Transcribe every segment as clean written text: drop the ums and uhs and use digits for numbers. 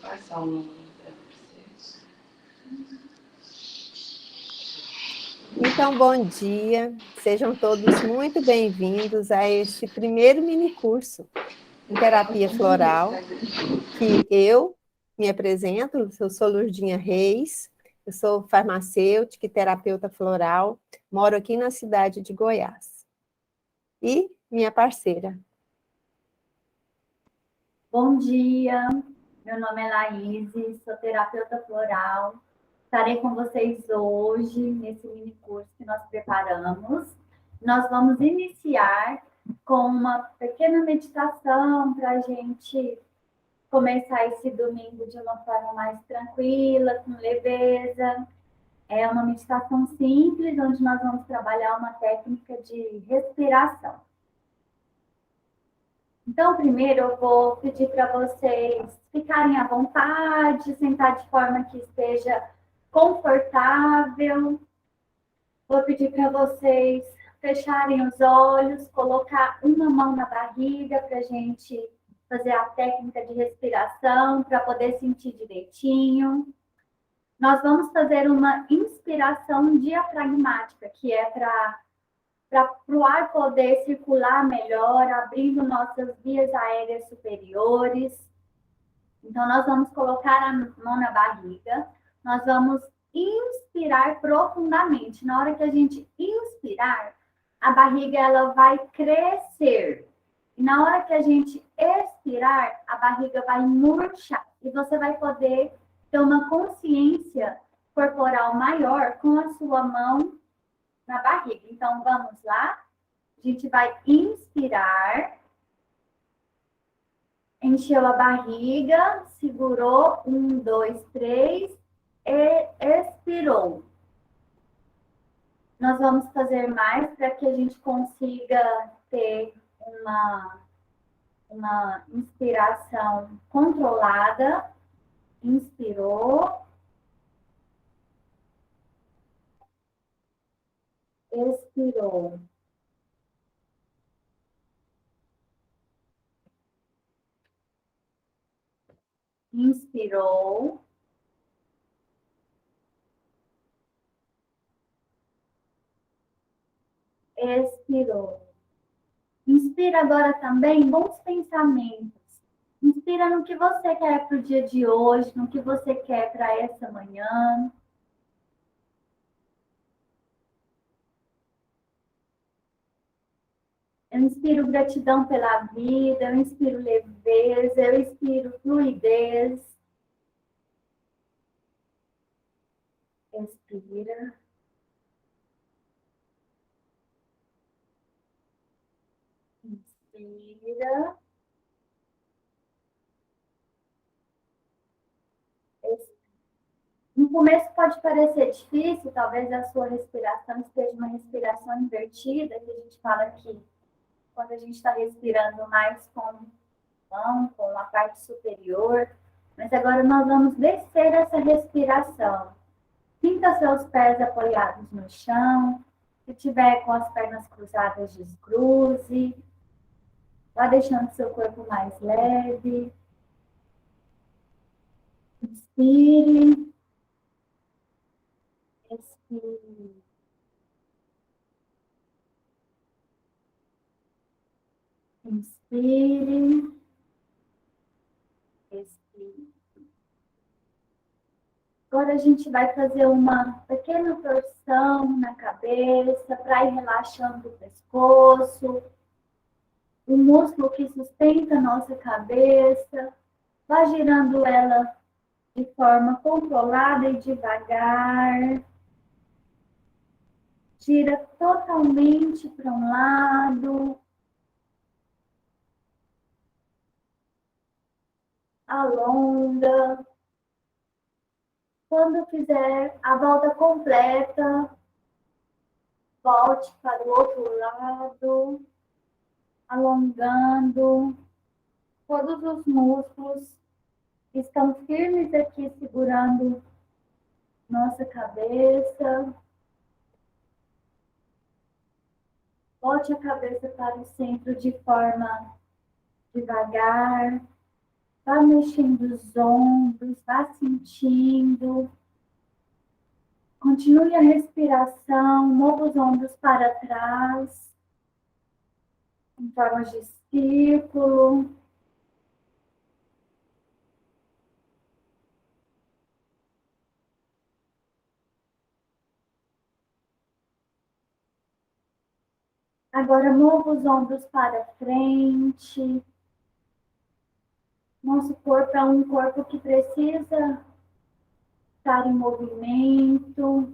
Passar o nome dela para vocês. Então, bom dia, sejam todos muito bem-vindos a este primeiro mini curso em terapia floral, que eu me apresento, eu sou Lurdinha Reis, eu sou farmacêutica e terapeuta floral, moro aqui na cidade de Goiás. E minha parceira. Bom dia, meu nome é Laís, sou terapeuta floral. Estarei com vocês hoje nesse mini curso que nós preparamos. Nós vamos iniciar com uma pequena meditação para a gente começar esse domingo de uma forma mais tranquila, com leveza. É uma meditação simples, onde nós vamos trabalhar uma técnica de respiração. Então, primeiro eu vou pedir para vocês ficarem à vontade, sentar de forma que esteja confortável. Vou pedir para vocês fecharem os olhos, colocar uma mão na barriga para a gente fazer a técnica de respiração, para poder sentir direitinho. Nós vamos fazer uma inspiração diafragmática, que é para o ar poder circular melhor, abrindo nossas vias aéreas superiores. Então, nós vamos colocar a mão na barriga, nós vamos inspirar profundamente. Na hora que a gente inspirar, a barriga ela vai crescer. E na hora que a gente expirar, a barriga vai murchar. E você vai poder ter uma consciência corporal maior com a sua mão na barriga. Então, vamos lá. A gente vai inspirar. Encheu a barriga, segurou, 1, 2, 3, e expirou. Nós vamos fazer mais para que a gente consiga ter uma inspiração controlada. Inspirou. Expirou. Inspirou. Expirou. Inspira agora também bons pensamentos. Inspira no que você quer para o dia de hoje, no que você quer para essa manhã. Eu inspiro gratidão pela vida, eu inspiro leveza, eu inspiro fluidez. Expira. Inspira. Expira. No começo pode parecer difícil, talvez a sua respiração esteja uma respiração invertida, que a gente fala que quando a gente está respirando mais com a mão, com a parte superior. Mas agora nós vamos descer essa respiração. Sinta seus pés apoiados no chão. Se tiver com as pernas cruzadas, descruze. Vá deixando seu corpo mais leve. Inspire. Expire. Inspire. Expire. Agora a gente vai fazer uma pequena torção na cabeça para ir relaxando o pescoço. O músculo que sustenta a nossa cabeça. Vá girando ela de forma controlada e devagar. Gira totalmente para um lado. Alonga. Quando fizer a volta completa, volte para o outro lado, alongando. Todos os músculos estão firmes aqui, segurando nossa cabeça. Volte a cabeça para o centro de forma devagar. Vá mexendo os ombros, vá sentindo. Continue a respiração, mova os ombros para trás, em forma de círculo. Agora mova os ombros para frente. Nosso corpo é um corpo que precisa estar em movimento.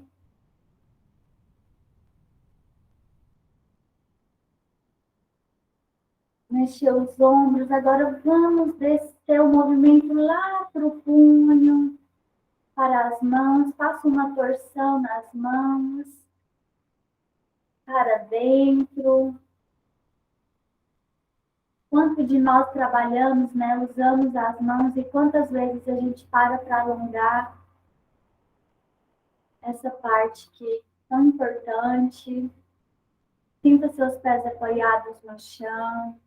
Mexer os ombros. Agora vamos descer o movimento lá para o punho, para as mãos. Faça uma torção nas mãos, para dentro. Quanto de nós trabalhamos, né? Usamos as mãos e quantas vezes a gente para alongar essa parte que é tão importante. Sinta seus pés apoiados no chão.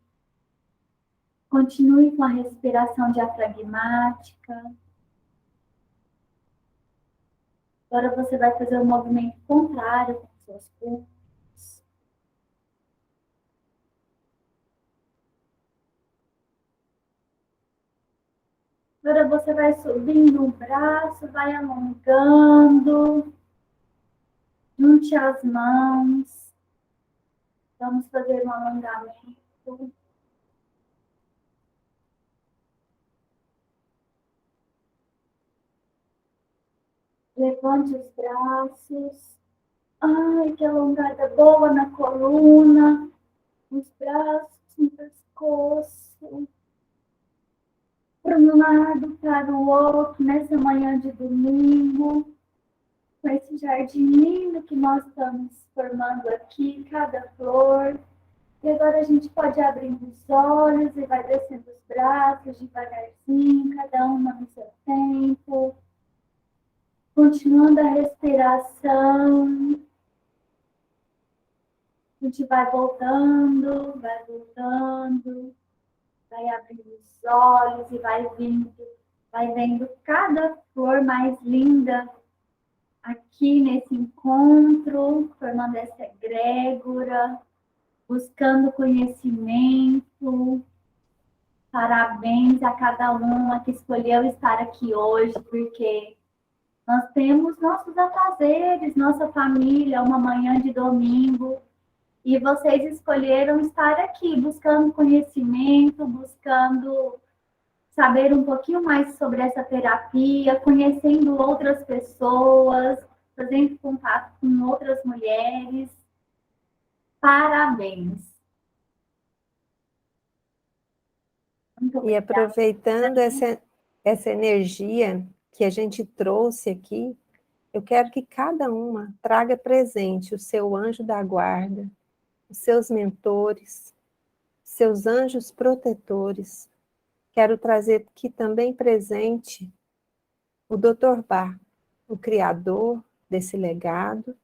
Continue com a respiração diafragmática. Agora você vai fazer um movimento contrário com seus pulsos. Agora você vai subindo o braço, vai alongando. Junte as mãos. Vamos fazer um alongamento. Levante os braços. Ai, que alongada boa na coluna. Os braços no pescoço. Para um lado, para o outro, nessa manhã de domingo. Com esse jardim lindo que nós estamos formando aqui, cada flor. E agora a gente pode abrir os olhos e vai descendo os braços devagarzinho, cada uma no seu tempo. Continuando a respiração. A gente vai voltando, vai abrindo os olhos e vai vendo cada flor mais linda aqui nesse encontro, formando essa egrégora, buscando conhecimento. Parabéns a cada uma que escolheu estar aqui hoje, porque nós temos nossos afazeres, nossa família, uma manhã de domingo, e vocês escolheram estar aqui, buscando conhecimento, buscando saber um pouquinho mais sobre essa terapia, conhecendo outras pessoas, fazendo contato com outras mulheres. Parabéns! E aproveitando essa energia que a gente trouxe aqui, eu quero que cada uma traga presente o seu anjo da guarda, os seus mentores, seus anjos protetores. Quero trazer aqui também presente o Dr. Bach, o criador desse legado,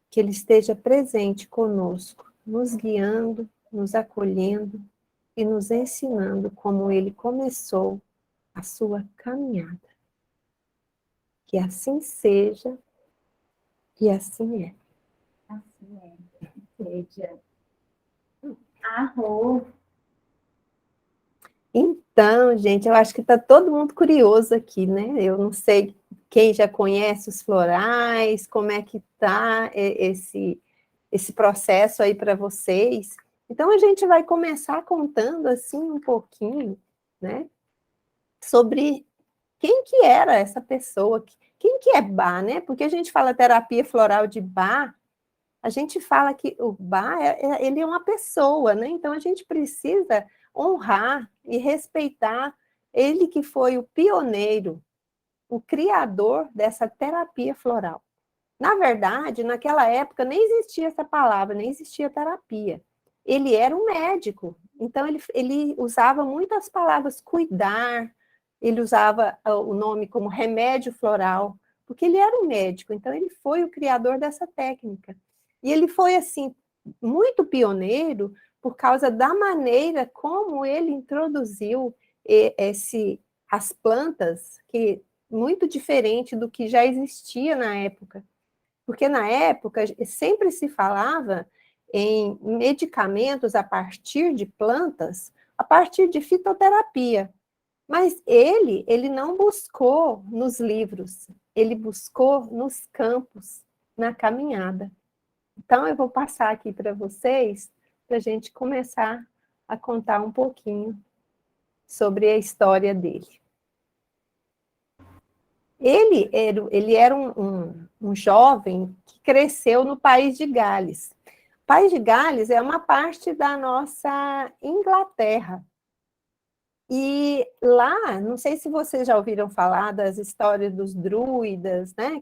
que ele esteja presente conosco, nos guiando, nos acolhendo e nos ensinando como ele começou a sua caminhada. Que assim seja e assim é. Assim é. Seja. Arroz. Então, gente, eu acho que está todo mundo curioso aqui, né? Eu não sei quem já conhece os florais, como é que está esse processo aí para vocês. Então, a gente vai começar contando, assim, um pouquinho, né? Sobre quem que era essa pessoa, quem que é Bach, né? Porque a gente fala terapia floral de Bach, a gente fala que o Bach, ele é uma pessoa, né? Então, a gente precisa honrar e respeitar ele que foi o pioneiro, o criador dessa terapia floral. Na verdade, naquela época nem existia essa palavra, nem existia terapia. Ele era um médico, então ele usava muitas palavras, cuidar, ele usava o nome como remédio floral, porque ele era um médico, então ele foi o criador dessa técnica. E ele foi, assim, muito pioneiro por causa da maneira como ele introduziu as plantas, que muito diferente do que já existia na época. Porque na época sempre se falava em medicamentos a partir de plantas, a partir de fitoterapia. Mas ele não buscou nos livros, ele buscou nos campos, na caminhada. Então, eu vou passar aqui para vocês, para a gente começar a contar um pouquinho sobre a história dele. Ele era um jovem que cresceu no país de Gales. O país de Gales é uma parte da nossa Inglaterra. E lá, não sei se vocês já ouviram falar das histórias dos druidas, né?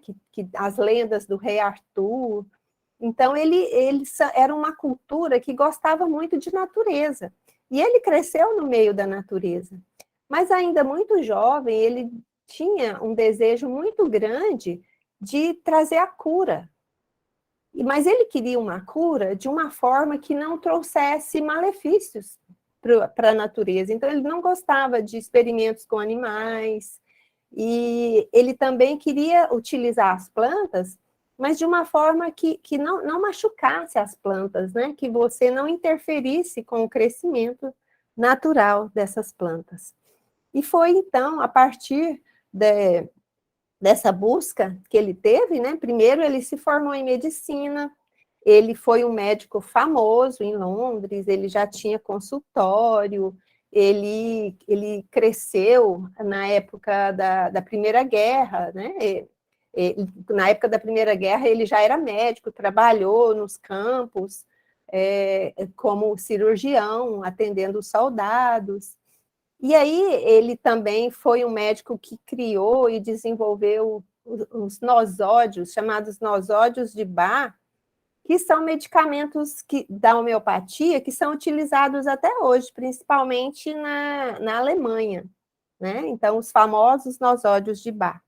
As lendas do rei Arthur. Então, ele era uma cultura que gostava muito de natureza. E ele cresceu no meio da natureza. Mas ainda muito jovem, ele tinha um desejo muito grande de trazer a cura. Mas ele queria uma cura de uma forma que não trouxesse malefícios para a natureza. Então, ele não gostava de experimentos com animais, e ele também queria utilizar as plantas, mas de uma forma que não machucasse as plantas, né? Que você não interferisse com o crescimento natural dessas plantas. E foi, então, a partir dessa busca que ele teve, né? Primeiro, ele se formou em medicina, ele foi um médico famoso em Londres, ele já tinha consultório, ele cresceu na época da Primeira Guerra, né? Na época da Primeira Guerra, ele já era médico, trabalhou nos campos, como cirurgião, atendendo os soldados. E aí, ele também foi um médico que criou e desenvolveu os nosódios, chamados nosódios de Bach, que são medicamentos da homeopatia que são utilizados até hoje, principalmente na Alemanha, né? Então, os famosos nosódios de Bach.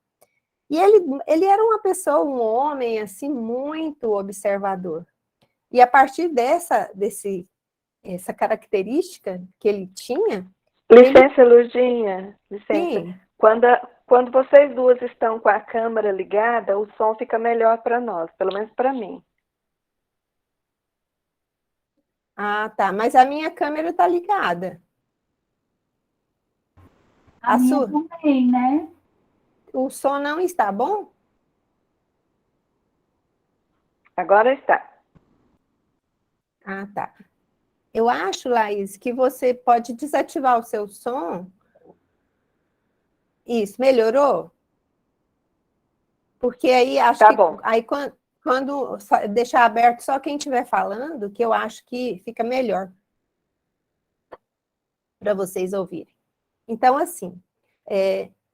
E ele era uma pessoa, um homem, assim, muito observador. E a partir dessa característica que ele tinha... Licença, Lurdinha, licença. Sim. Quando vocês duas estão com a câmera ligada, o som fica melhor para nós, pelo menos para mim. Ah, tá. Mas a minha câmera está ligada. A minha também, né? O som não está bom? Agora está. Ah, tá. Eu acho, Laís, que você pode desativar o seu som. Isso, melhorou? Porque aí acho Tá que bom. aí quando deixar aberto só quem estiver falando, que eu acho que fica melhor para vocês ouvirem. Então, assim,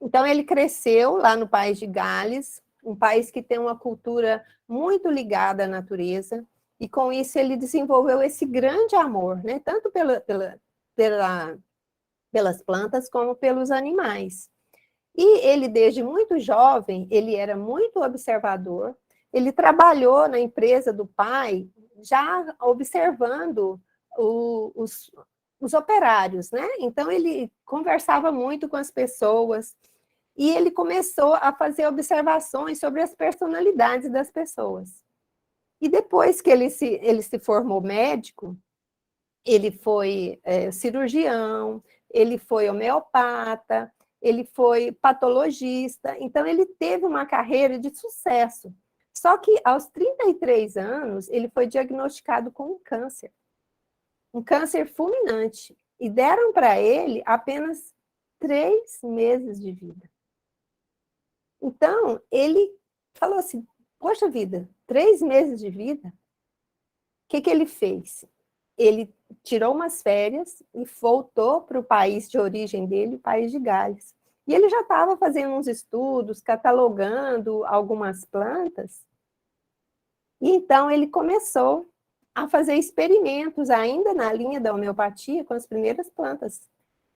então ele cresceu lá no país de Gales, um país que tem uma cultura muito ligada à natureza, e com isso ele desenvolveu esse grande amor, né? Tanto pelas plantas como pelos animais. E ele, desde muito jovem, ele era muito observador, ele trabalhou na empresa do pai, já observando os operários, né? Então, ele conversava muito com as pessoas, e ele começou a fazer observações sobre as personalidades das pessoas. E depois que ele se formou médico, ele foi cirurgião, ele foi homeopata, ele foi patologista, então ele teve uma carreira de sucesso. Só que aos 33 anos, ele foi diagnosticado com um câncer fulminante, e deram para ele apenas 3 meses de vida. Então, ele falou assim, poxa vida, 3 meses de vida? O que ele fez? Ele tirou umas férias e voltou para o país de origem dele, o país de Gales. E ele já estava fazendo uns estudos, catalogando algumas plantas. E então ele começou a fazer experimentos ainda na linha da homeopatia com as primeiras plantas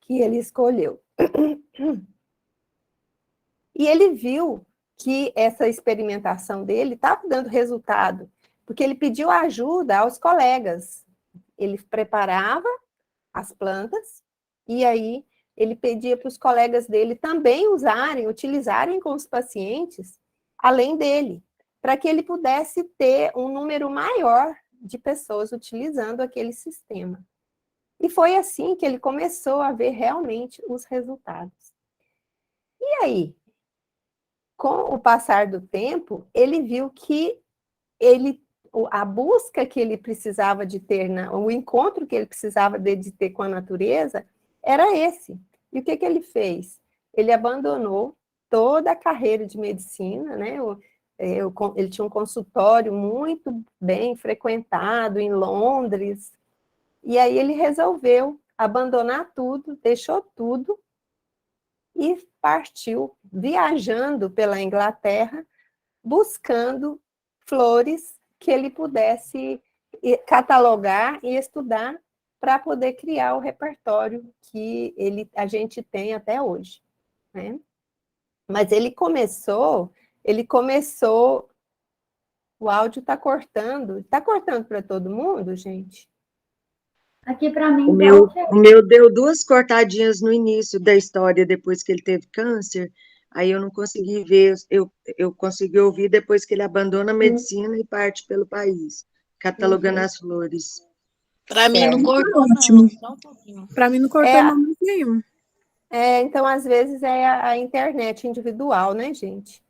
que ele escolheu. E ele viu que essa experimentação dele estava dando resultado, porque ele pediu ajuda aos colegas. Ele preparava as plantas e aí ele pedia para os colegas dele também utilizarem com os pacientes, além dele, para que ele pudesse ter um número maior de pessoas utilizando aquele sistema. E foi assim que ele começou a ver realmente os resultados. E aí, com o passar do tempo, ele viu que a busca que ele precisava de ter, o encontro que ele precisava de ter com a natureza, era esse. E o que ele fez? Ele abandonou toda a carreira de medicina, né? Ele tinha um consultório muito bem frequentado em Londres, e aí ele resolveu abandonar tudo, deixou tudo, e partiu viajando pela Inglaterra, buscando flores que ele pudesse catalogar e estudar para poder criar o repertório que a gente tem até hoje, né? Mas ele começou, o áudio está cortando para todo mundo, gente? Aqui para mim O tá meu, ok. o meu deu 2 cortadinhas no início da história, depois que ele teve câncer, aí eu não consegui ver, eu consegui ouvir depois que ele abandona a medicina e parte pelo país, catalogando as flores. Pra mim não Certo. cortou, Ótimo. não. Só um pouquinho. Para mim não cortou momento nenhum. Então, às vezes, é a internet individual, né, gente?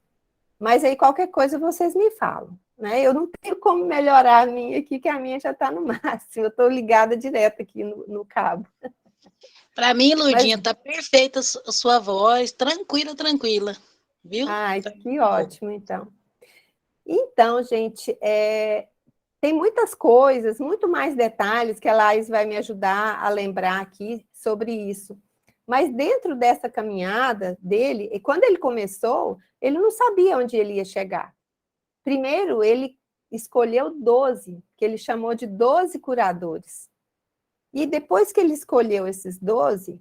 Mas aí, qualquer coisa, vocês me falam, né? Eu não tenho como melhorar a minha aqui, que a minha já está no máximo. Eu estou ligada direto aqui no cabo. Pra mim, Lurdinha, tá perfeita a sua voz, tranquila, tranquila, viu? Ai, Tá que bom. ótimo, então. Então, gente, tem muitas coisas, muito mais detalhes que a Laís vai me ajudar a lembrar aqui sobre isso. Mas dentro dessa caminhada dele, e quando ele começou, ele não sabia onde ele ia chegar. Primeiro, ele escolheu 12, que ele chamou de 12 curadores. E depois que ele escolheu esses 12,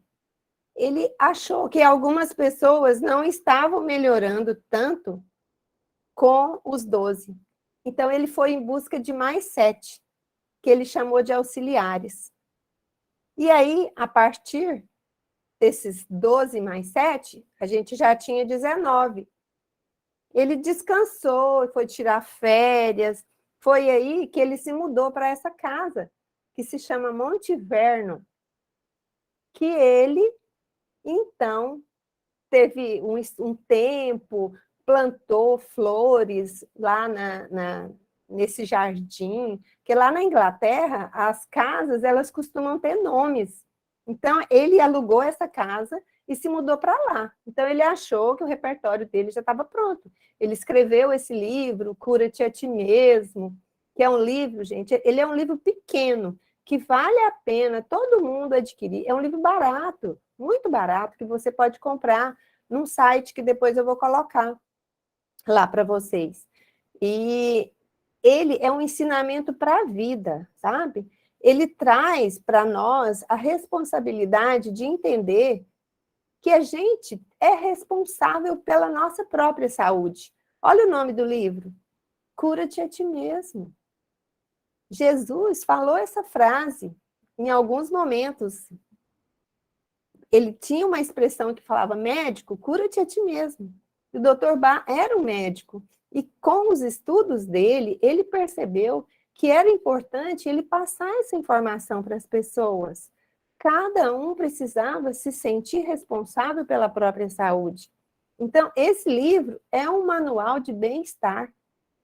ele achou que algumas pessoas não estavam melhorando tanto com os 12. Então, ele foi em busca de mais 7, que ele chamou de auxiliares. E aí, a partir desses 12 mais 7, a gente já tinha 19. Ele descansou, foi tirar férias, foi aí que ele se mudou para essa casa, que se chama Monte Vernon, que ele, então, teve um tempo, plantou flores lá nesse jardim, que lá na Inglaterra, as casas, elas costumam ter nomes. Então, ele alugou essa casa e se mudou para lá. Então, ele achou que o repertório dele já estava pronto. Ele escreveu esse livro, Cura-te a Ti Mesmo, que é um livro, gente, ele é um livro pequeno, que vale a pena todo mundo adquirir. É um livro barato, muito barato, que você pode comprar num site que depois eu vou colocar lá para vocês. E ele é um ensinamento para a vida, sabe? Ele traz para nós a responsabilidade de entender que a gente é responsável pela nossa própria saúde. Olha o nome do livro, Cura-te a Ti Mesmo. Jesus falou essa frase em alguns momentos. Ele tinha uma expressão que falava, médico, cura-te a ti mesmo. E o Dr. Bach era um médico. E com os estudos dele, ele percebeu que era importante ele passar essa informação para as pessoas. Cada um precisava se sentir responsável pela própria saúde. Então, esse livro é um manual de bem-estar.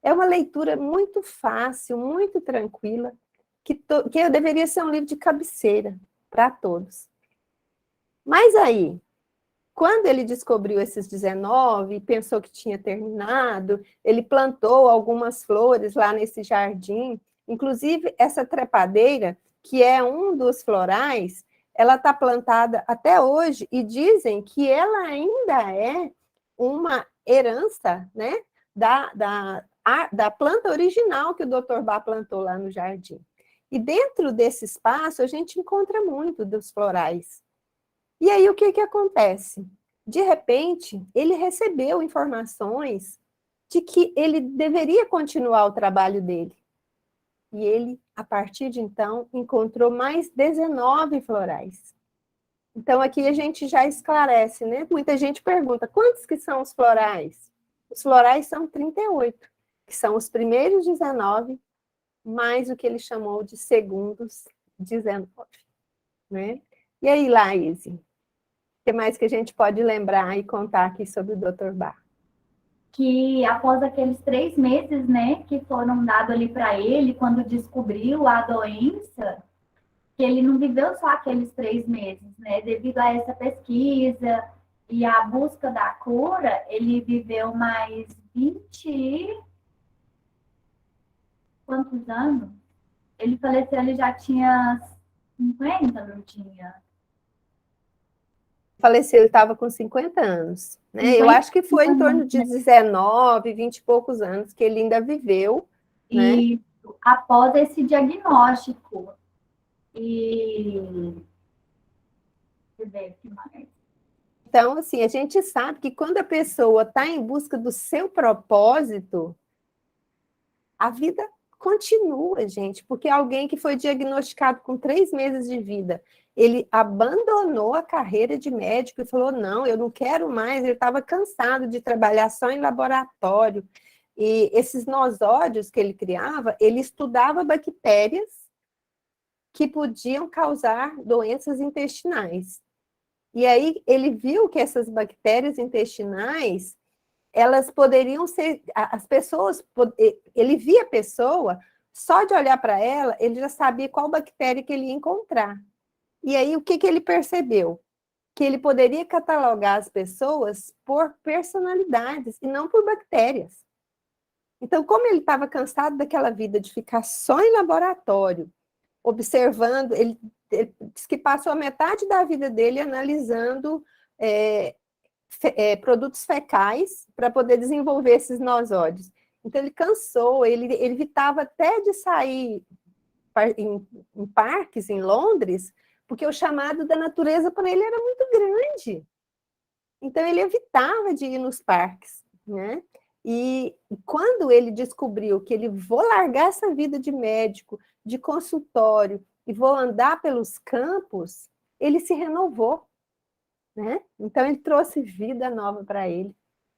É uma leitura muito fácil, muito tranquila, que deveria ser um livro de cabeceira para todos. Mas aí, quando ele descobriu esses 19 e pensou que tinha terminado, ele plantou algumas flores lá nesse jardim, inclusive essa trepadeira, que é um dos florais, ela está plantada até hoje e dizem que ela ainda é uma herança, né, da planta original que o Dr. Bach plantou lá no jardim. E dentro desse espaço a gente encontra muito dos florais. E aí, o que acontece? De repente, ele recebeu informações de que ele deveria continuar o trabalho dele. E ele, a partir de então, encontrou mais 19 florais. Então, aqui a gente já esclarece, né? Muita gente pergunta, quantos que são os florais? Os florais são 38, que são os primeiros 19, mais o que ele chamou de segundos 19, né? E aí, Laís, o que mais que a gente pode lembrar e contar aqui sobre o Dr. Bach? Que após aqueles 3 meses, né, que foram dados ali para ele, quando descobriu a doença, que ele não viveu só aqueles 3 meses, né? Devido a essa pesquisa e a busca da cura, ele viveu mais 20 quantos anos? Ele faleceu, ele já tinha 50, não tinha? Faleceu, ele estava com 50 anos, né? 50 Eu acho que foi em torno anos, de né? 19, 20 e poucos anos que ele ainda viveu, né? E após esse diagnóstico, e deixa eu ver o que mais. Então, assim, a gente sabe que quando a pessoa está em busca do seu propósito, a vida continua, gente, porque alguém que foi diagnosticado com 3 meses de vida, ele abandonou a carreira de médico e falou, não, eu não quero mais, ele estava cansado de trabalhar só em laboratório, e esses nosódios que ele criava, ele estudava bactérias que podiam causar doenças intestinais. E aí ele viu que essas bactérias intestinais, elas poderiam ser, as pessoas, ele via a pessoa, só de olhar para ela, ele já sabia qual bactéria que ele ia encontrar. E aí o que ele percebeu? Que ele poderia catalogar as pessoas por personalidades e não por bactérias. Então, como ele estava cansado daquela vida de ficar só em laboratório, observando, ele diz que passou a metade da vida dele analisando produtos fecais para poder desenvolver esses nosódios. Então, ele cansou, ele evitava até de sair em parques em Londres, porque o chamado da natureza para ele era muito grande. Então, ele evitava de ir nos parques, né? E quando ele descobriu que ele vou largar essa vida de médico, de consultório, e vou andar pelos campos, ele se renovou, né? Então, ele trouxe vida nova para ele.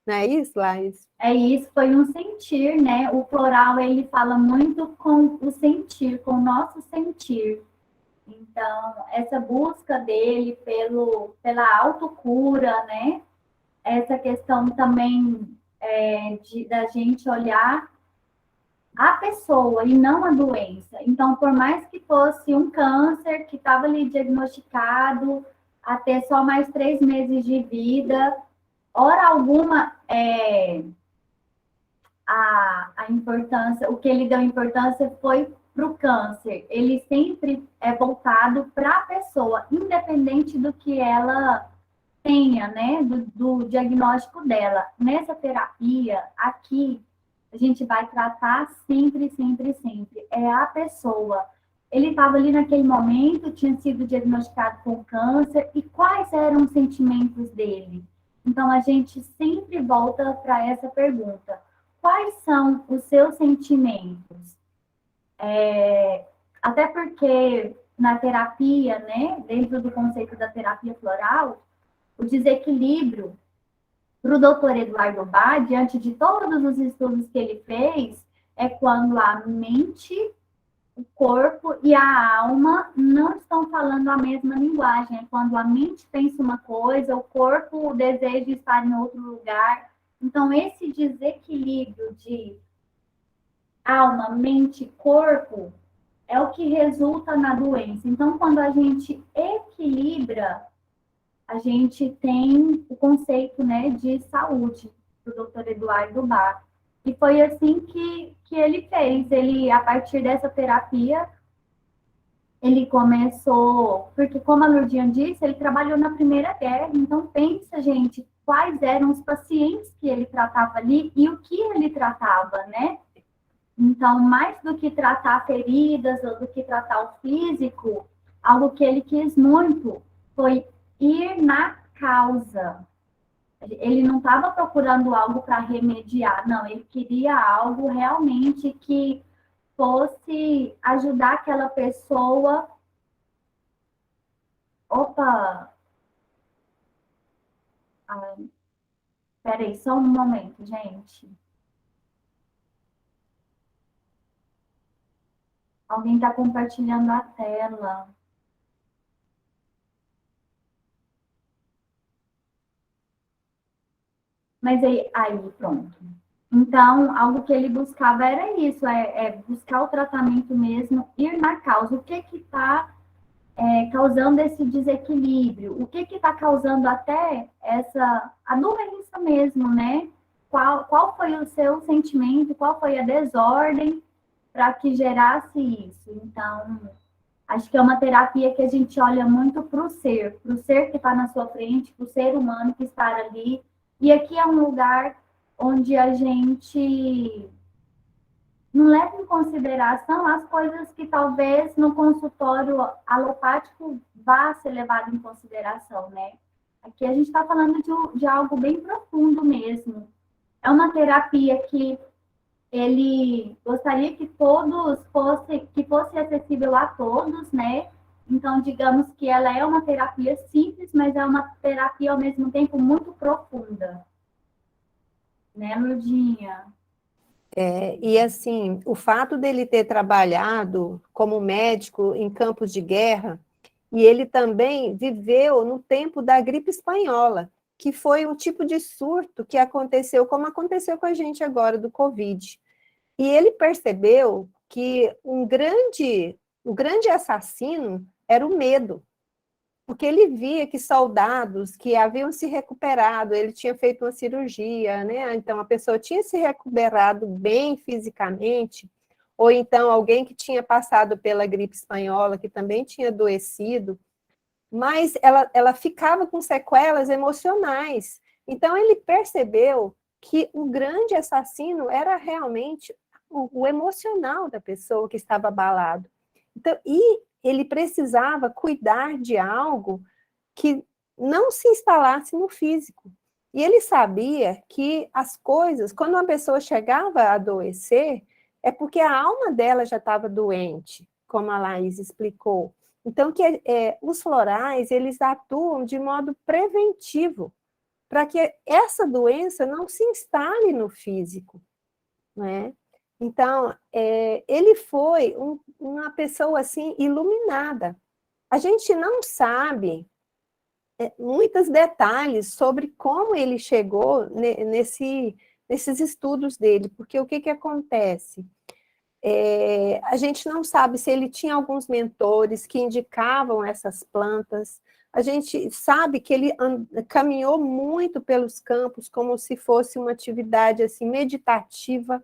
Não é isso, Laís? É isso, foi um sentir, né? O floral, ele fala muito com o sentir, com o nosso sentir. Então, essa busca dele pela autocura, né? Essa questão também da gente olhar a pessoa e não a doença. Então, por mais que fosse um câncer que estava ali diagnosticado, a ter só mais 3 meses de vida, hora alguma, a importância, o que ele deu importância foi para o câncer. Ele sempre é voltado para a pessoa, independente do que ela tenha, né, do diagnóstico dela. Nessa terapia, aqui, a gente vai tratar sempre, sempre, sempre. É a pessoa. Ele estava ali naquele momento, tinha sido diagnosticado com câncer, e quais eram os sentimentos dele? Então, a gente sempre volta para essa pergunta. Quais são os seus sentimentos? Até porque na terapia, né, dentro do conceito da terapia floral, o desequilíbrio para o doutor Eduardo Bach, diante de todos os estudos que ele fez, é quando a mente, o corpo e a alma não estão falando a mesma linguagem. É quando a mente pensa uma coisa, o corpo deseja estar em outro lugar. Então, esse desequilíbrio de alma, mente, corpo é o que resulta na doença. Então, quando a gente equilibra, a gente tem o conceito, né, de saúde do Dr. Eduardo Bach. E foi assim que ele fez. Ele, a partir dessa terapia, ele começou... Porque, como a Lourdinha disse, ele trabalhou na Primeira Guerra. Então, pensa, gente, quais eram os pacientes que ele tratava ali e o que ele tratava, né? Então, mais do que tratar feridas ou do que tratar o físico, algo que ele quis muito foi ir na causa. Ele não estava procurando algo para remediar, não, ele queria algo realmente que fosse ajudar aquela pessoa. Opa, Peraí, só um momento, gente. Alguém está compartilhando a tela. Mas aí, pronto. Então, algo que ele buscava era isso, buscar o tratamento mesmo, ir na causa. O que está causando esse desequilíbrio? O que está causando até a doença mesmo, né? Qual foi o seu sentimento, qual foi a desordem para que gerasse isso? Então, acho que é uma terapia que a gente olha muito para o ser que está na sua frente, para o ser humano que está ali. E aqui é um lugar onde a gente não leva em consideração as coisas que talvez no consultório alopático vá ser levado em consideração, né? Aqui a gente está falando de algo bem profundo mesmo. É uma terapia que ele gostaria que fosse acessível a todos, né? Então, digamos que ela é uma terapia simples, mas é uma terapia ao mesmo tempo muito profunda. Né, Lurdinha? E assim, o fato dele ter trabalhado como médico em campos de guerra, e ele também viveu no tempo da gripe espanhola, que foi um tipo de surto que aconteceu, como aconteceu com a gente agora, do Covid. E ele percebeu que o grande assassino era o medo, porque ele via que soldados que haviam se recuperado, ele tinha feito uma cirurgia, né? Então a pessoa tinha se recuperado bem fisicamente, ou então alguém que tinha passado pela gripe espanhola, que também tinha adoecido, mas ela ficava com sequelas emocionais. Então ele percebeu que o grande assassino era realmente o emocional da pessoa que estava abalado. Então, e ele precisava cuidar de algo que não se instalasse no físico. E ele sabia que as coisas, quando uma pessoa chegava a adoecer, é porque a alma dela já estava doente, como a Laís explicou. Então, os florais, eles atuam de modo preventivo, para que essa doença não se instale no físico, né? Então, ele foi uma pessoa, assim, iluminada. A gente não sabe muitos detalhes sobre como ele chegou nesses estudos dele, porque o que acontece? A gente não sabe se ele tinha alguns mentores que indicavam essas plantas, a gente sabe que ele caminhou muito pelos campos como se fosse uma atividade assim, meditativa,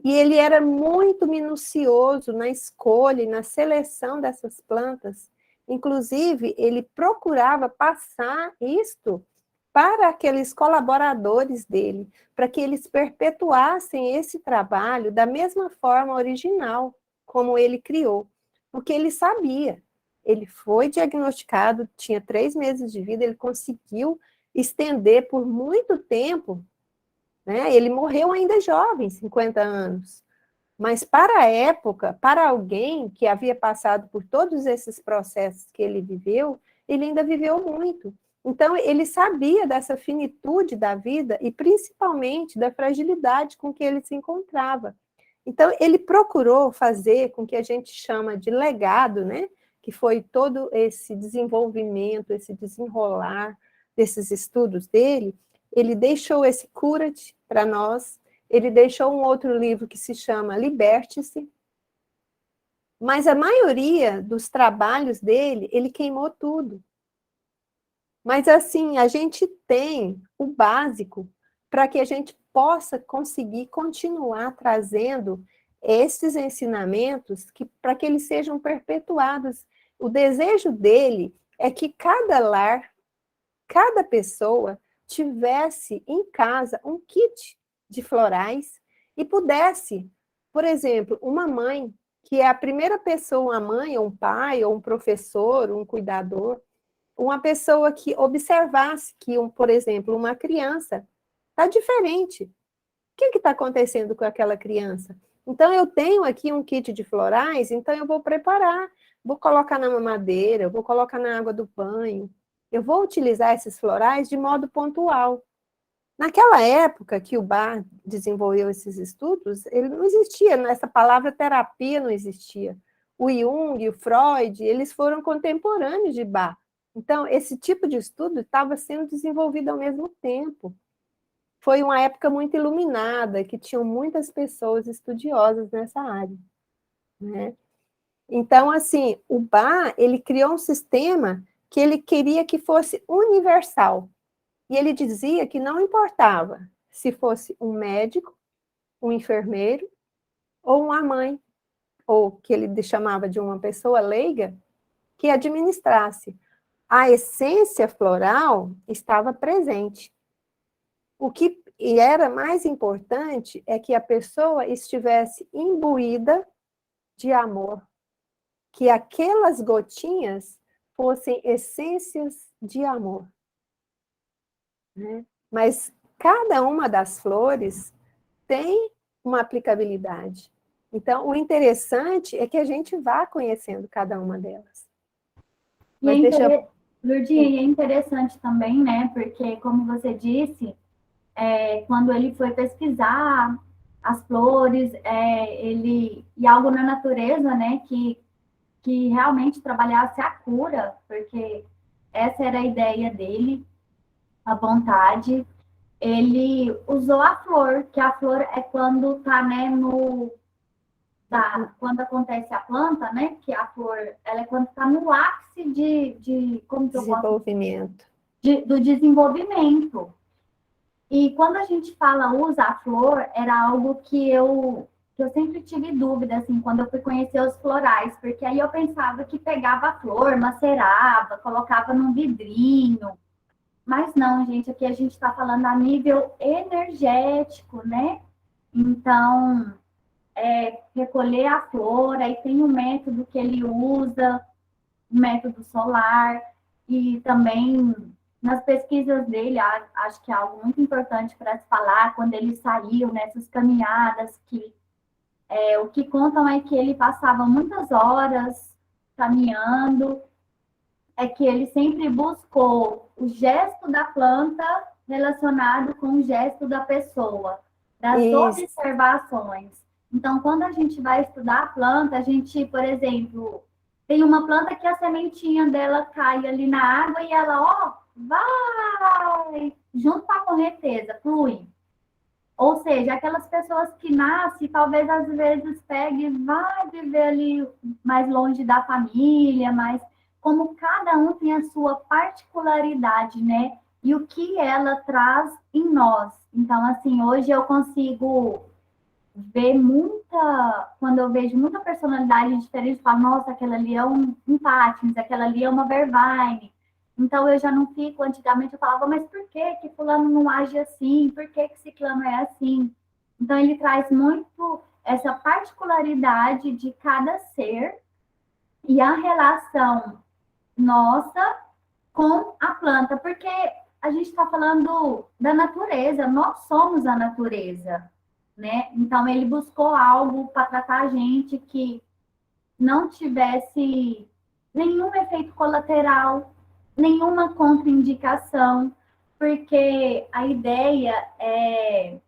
e ele era muito minucioso na escolha e na seleção dessas plantas. Inclusive, ele procurava passar isto para aqueles colaboradores dele, para que eles perpetuassem esse trabalho da mesma forma original, como ele criou. Porque ele sabia, ele foi diagnosticado, tinha 3 meses de vida, ele conseguiu estender por muito tempo, né? Ele morreu ainda jovem, 50 anos. Mas para a época, para alguém que havia passado por todos esses processos que ele viveu, ele ainda viveu muito. Então, ele sabia dessa finitude da vida e principalmente da fragilidade com que ele se encontrava. Então, ele procurou fazer com que a gente chama de legado, né? Que foi todo esse desenvolvimento, esse desenrolar desses estudos dele. Ele deixou esse Cura-te para nós, ele deixou um outro livro que se chama Liberte-se, mas a maioria dos trabalhos dele, ele queimou tudo. Mas assim, a gente tem o básico para que a gente possa conseguir continuar trazendo esses ensinamentos para que eles sejam perpetuados. O desejo dele é que cada lar, cada pessoa tivesse em casa um kit de florais e pudesse, por exemplo, uma mãe, que é a primeira pessoa, uma mãe, ou um pai, ou um professor, um cuidador, uma pessoa que observasse que, por exemplo, uma criança está diferente. O que está acontecendo com aquela criança? Então, eu tenho aqui um kit de florais, então eu vou preparar, vou colocar na mamadeira, vou colocar na água do banho, eu vou utilizar esses florais de modo pontual. Naquela época que o Bach desenvolveu esses estudos, ele não existia, essa palavra terapia não existia. O Jung e o Freud, eles foram contemporâneos de Bach. Então, esse tipo de estudo estava sendo desenvolvido ao mesmo tempo. Foi uma época muito iluminada, que tinham muitas pessoas estudiosas nessa área, né? Então, assim, o Bach, ele criou um sistema que ele queria que fosse universal. E ele dizia que não importava se fosse um médico, um enfermeiro ou uma mãe, ou que ele chamava de uma pessoa leiga, que administrasse. A essência floral estava presente. O que era mais importante é que a pessoa estivesse imbuída de amor, que aquelas gotinhas fossem essências de amor, né? Mas cada uma das flores tem uma aplicabilidade. Então, o interessante é que a gente vá conhecendo cada uma delas. Mas Lourdinha, é interessante também, né? Porque, como você disse, quando ele foi pesquisar as flores, e algo na natureza, né? Que realmente trabalhasse a cura, porque essa era a ideia dele, a vontade. Ele usou a flor, que a flor é quando tá, né, quando acontece a planta, né, que a flor, ela é quando tá no ápice como que eu desenvolvimento. Do desenvolvimento. E quando a gente fala usa a flor, era algo que eu sempre tive dúvida, assim, quando eu fui conhecer os florais, porque aí eu pensava que pegava a flor, macerava, colocava num vidrinho. Mas não, gente, aqui a gente está falando a nível energético, né? Então, recolher a flor, aí tem o método que ele usa, o método solar, e também nas pesquisas dele, acho que é algo muito importante para se falar, quando ele saiu nessas caminhadas, que o que contam é que ele passava muitas horas caminhando, é que ele sempre buscou o gesto da planta relacionado com o gesto da pessoa, das observações. Então, quando a gente vai estudar a planta, a gente, por exemplo, tem uma planta que a sementinha dela cai ali na água e ela, vai junto com a correnteza, flui. Ou seja, aquelas pessoas que nascem, talvez às vezes pegue e vai viver ali mais longe da família, mas como cada um tem a sua particularidade, né? E o que ela traz em nós. Então, assim, hoje eu consigo ver quando eu vejo muita personalidade diferente, eu falo, nossa, aquela ali é um Patins, aquela ali é uma Vervaine. Então, eu já não fico, antigamente eu falava, mas por que fulano não age assim? Por que ciclano é assim? Então, ele traz muito essa particularidade de cada ser e a relação nossa com a planta, porque a gente está falando da natureza, nós somos a natureza, né? Então, ele buscou algo para tratar a gente que não tivesse nenhum efeito colateral, nenhuma contraindicação, porque a ideia é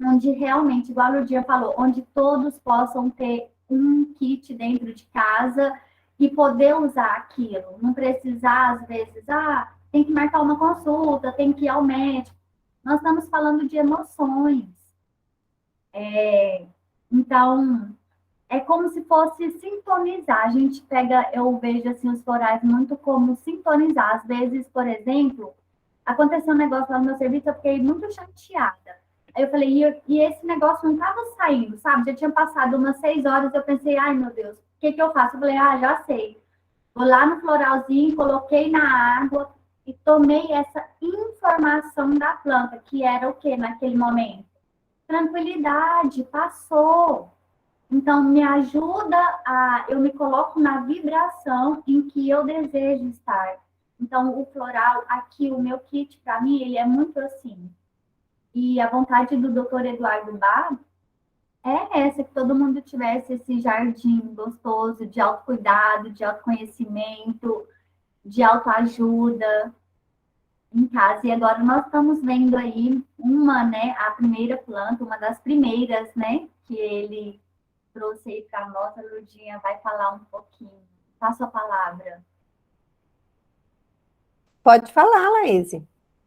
onde realmente, igual o Dia falou, onde todos possam ter um kit dentro de casa e poder usar aquilo. Não precisar, às vezes, tem que marcar uma consulta, tem que ir ao médico. Nós estamos falando de emoções. Então, é como se fosse sintonizar. A gente pega, eu vejo assim os florais muito como sintonizar. Às vezes, por exemplo, aconteceu um negócio lá no meu serviço, eu fiquei muito chateada. Aí eu falei, e esse negócio não estava saindo, sabe? Já tinha passado umas 6 horas, eu pensei, ai meu Deus, o que eu faço? Eu falei, já sei. Vou lá no floralzinho, coloquei na água e tomei essa informação da planta, que era o que naquele momento? Tranquilidade, passou. Então, me ajuda eu me coloco na vibração em que eu desejo estar. Então, o floral, aqui, o meu kit, para mim, ele é muito assim. E a vontade do Dr. Eduardo Bach é essa, que todo mundo tivesse esse jardim gostoso de autocuidado, de autoconhecimento. de autoajuda em casa. E agora nós estamos vendo aí a primeira planta, uma das primeiras, né, que ele trouxe aí para nós. A Lourdinha vai falar um pouquinho. Passa a palavra. Pode falar, Laís.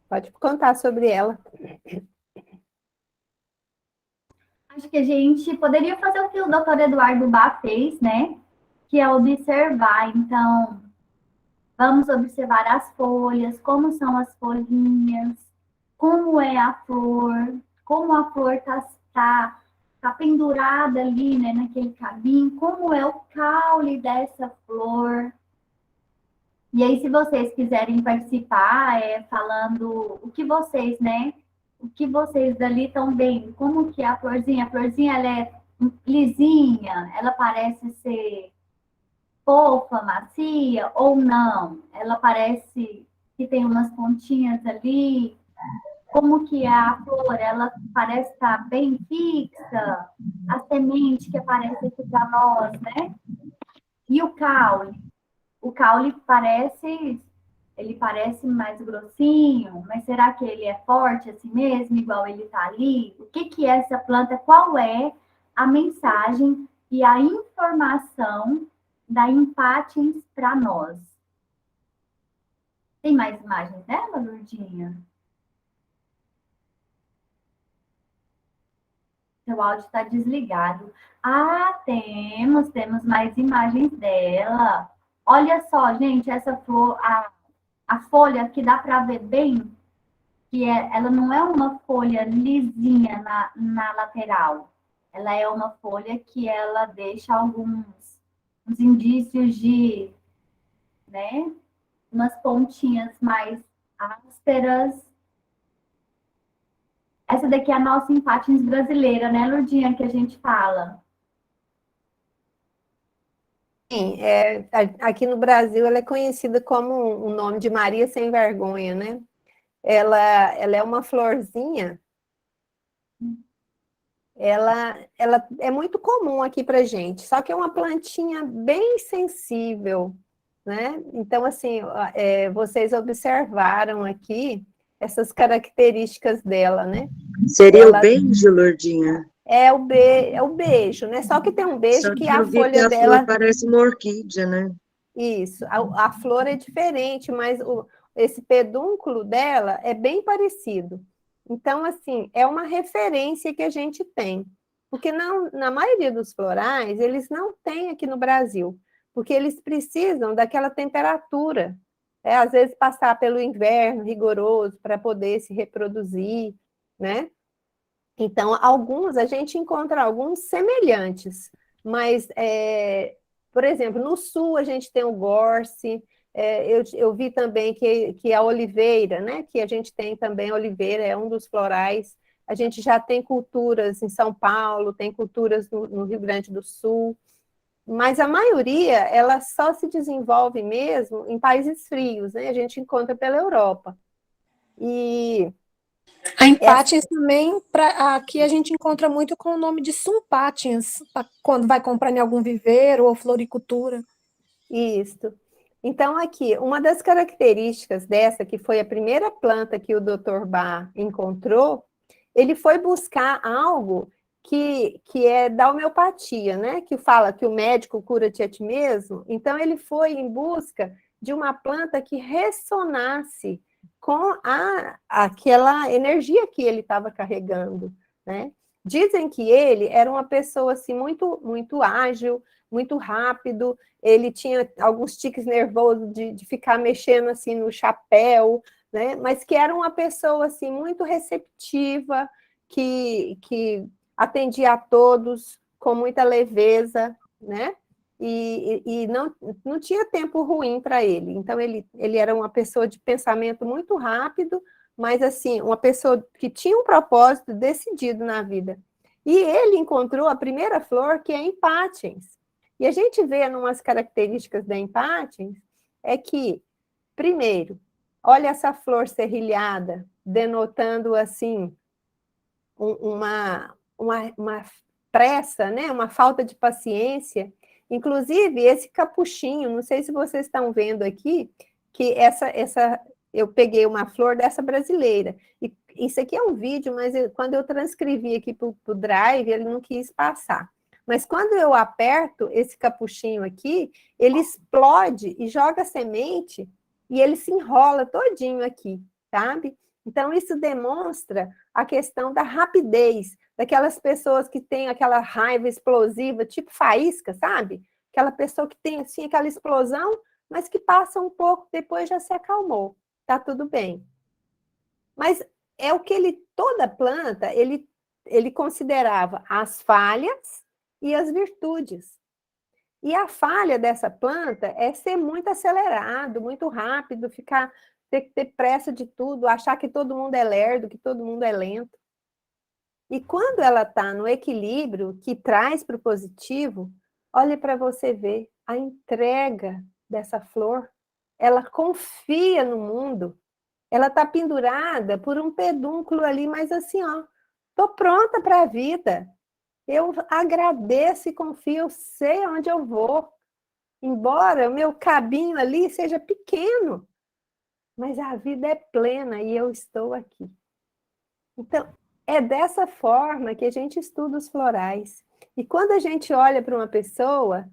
Pode contar sobre ela. Acho que a gente poderia fazer o que o Dr. Eduardo Bá fez, né? Que é observar. Então, vamos observar as folhas, como são as folhinhas, como é a flor, como a flor tá pendurada ali, né, naquele cabinho, como é o caule dessa flor. E aí, se vocês quiserem participar, falando o que vocês, né, o que vocês dali estão vendo, como que é a florzinha ela é lisinha, ela parece ser fofa, macia ou não? Ela parece que tem umas pontinhas ali. Como que é a flor? Ela parece estar bem fixa. A semente que aparece aqui para nós, né? E o caule? O caule ele parece mais grossinho, mas será que ele é forte assim mesmo, igual ele está ali? O que que é essa planta? Qual é a mensagem e a informação da Impatens para nós? Tem mais imagens dela, Lourdinha? Seu áudio está desligado. Ah, temos mais imagens dela. Olha só, gente, essa flor, a folha que dá para ver bem, ela não é uma folha lisinha na lateral. Ela é uma folha que ela deixa alguns indícios de, né, umas pontinhas mais ásperas. Essa daqui é a nossa Impatens brasileira, né, Lourdinha, que a gente fala. Sim, aqui no Brasil ela é conhecida como o nome de Maria Sem Vergonha, né? Ela é uma florzinha, ela é muito comum aqui para gente, só que é uma plantinha bem sensível, né? Então, assim, vocês observaram aqui essas características dela, né? Seria o beijo, Lourdinha? É o beijo, né? Só que tem um beijo Só que que a eu vi que folha a dela... flor parece uma orquídea, né? Isso, a flor é diferente, mas esse pedúnculo dela é bem parecido. Então, assim, é uma referência que a gente tem. Porque na maioria dos florais, eles não têm aqui no Brasil, porque eles precisam daquela temperatura. Às vezes passar pelo inverno rigoroso para poder se reproduzir, né? Então, a gente encontra alguns semelhantes, mas, por exemplo, no sul a gente tem o gorse, eu vi também que a oliveira, né, que a gente tem também a oliveira, é um dos florais, a gente já tem culturas em São Paulo, tem culturas no Rio Grande do Sul, mas a maioria, ela só se desenvolve mesmo em países frios, né, a gente encontra pela Europa. E... A Impatiens também, aqui a gente encontra muito com o nome de Sumpatiens, quando vai comprar em algum viveiro ou floricultura. Isso. Então, aqui, uma das características dessa, que foi a primeira planta que o Dr. Bá encontrou, ele foi buscar algo que é da homeopatia, né? Que fala que o médico cura-te a ti mesmo. Então, ele foi em busca de uma planta que ressonasse com aquela energia que ele estava carregando, né? Dizem que ele era uma pessoa assim, muito, muito ágil, muito rápido, ele tinha alguns tiques nervosos de ficar mexendo assim no chapéu, né? Mas que era uma pessoa assim, muito receptiva, que atendia a todos com muita leveza, né? E não tinha tempo ruim para ele. Então, ele era uma pessoa de pensamento muito rápido, mas, assim, uma pessoa que tinha um propósito decidido na vida. E ele encontrou a primeira flor, que é a Impatiens. E a gente vê em umas características da Impatiens, é que, primeiro, olha essa flor serrilhada, denotando, assim, uma pressa, né? Uma falta de paciência. Inclusive, esse capuchinho, não sei se vocês estão vendo aqui, que eu peguei uma flor dessa brasileira. E isso aqui é um vídeo, mas quando eu transcrevi aqui para o Drive, ele não quis passar. Mas quando eu aperto esse capuchinho aqui, ele explode e joga semente e ele se enrola todinho aqui, sabe? Então, isso demonstra a questão da rapidez, daquelas pessoas que têm aquela raiva explosiva, tipo faísca, sabe? Aquela pessoa que tem, assim, aquela explosão, mas que passa um pouco, depois já se acalmou. Tá tudo bem. Mas é o que toda planta, ele considerava as falhas e as virtudes. E a falha dessa planta é ser muito acelerado, muito rápido, ter que ter pressa de tudo, achar que todo mundo é lerdo, que todo mundo é lento. E quando ela está no equilíbrio, que traz para o positivo, olhe para você ver a entrega dessa flor. Ela confia no mundo. Ela está pendurada por um pedúnculo ali, mas assim, ó, estou pronta para a vida. Eu agradeço e confio, eu sei onde eu vou. Embora o meu cabinho ali seja pequeno, mas a vida é plena e eu estou aqui. Então, é dessa forma que a gente estuda os florais. E quando a gente olha para uma pessoa,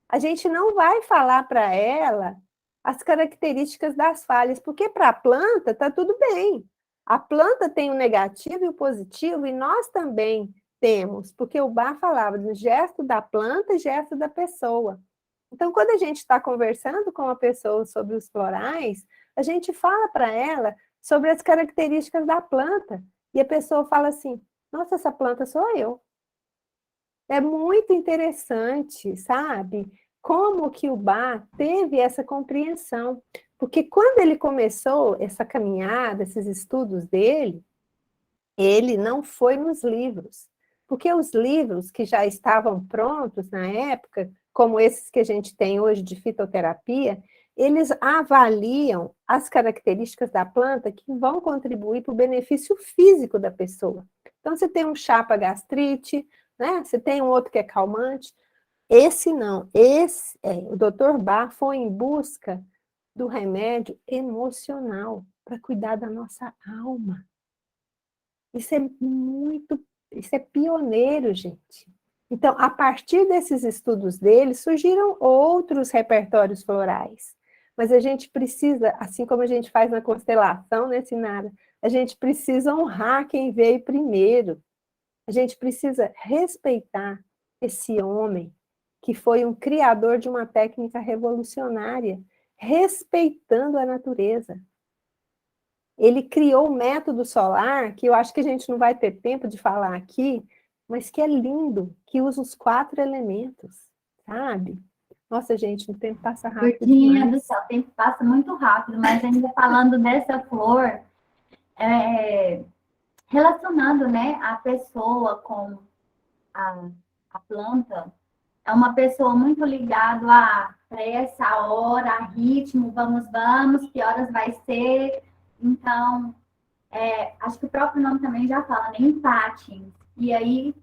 a gente não vai falar para ela as características das falhas, porque para a planta está tudo bem. A planta tem o negativo e o positivo, e nós também temos, porque o Bach falava do gesto da planta e gesto da pessoa. Então, quando a gente está conversando com uma pessoa sobre os florais, a gente fala para ela sobre as características da planta, e a pessoa fala assim, nossa, essa planta sou eu. É muito interessante, sabe? Como que o Bach teve essa compreensão. Porque quando ele começou essa caminhada, esses estudos dele, ele não foi nos livros. Porque os livros que já estavam prontos na época, como esses que a gente tem hoje de fitoterapia, eles avaliam as características da planta que vão contribuir para o benefício físico da pessoa. Então, você tem um chá para gastrite, né? Você tem um outro que é calmante. Esse não. O Dr. Bach foi em busca do remédio emocional para cuidar da nossa alma. Isso é pioneiro, gente. Então, a partir desses estudos dele, surgiram outros repertórios florais. Mas a gente precisa, assim como a gente faz na constelação, né, Sinara? A gente precisa honrar quem veio primeiro. A gente precisa respeitar esse homem que foi um criador de uma técnica revolucionária, respeitando a natureza. Ele criou o método solar, que eu acho que a gente não vai ter tempo de falar aqui, mas que é lindo, que usa os 4 elementos, sabe? Nossa, gente, o tempo passa rápido Virgínia demais. do céu, o tempo passa muito rápido, mas ainda falando dessa flor, relacionando, né, a pessoa com a planta, é uma pessoa muito ligada a pressa, a hora, a ritmo, vamos, que horas vai ser. Então, acho que o próprio nome também já fala, né, empate. E aí,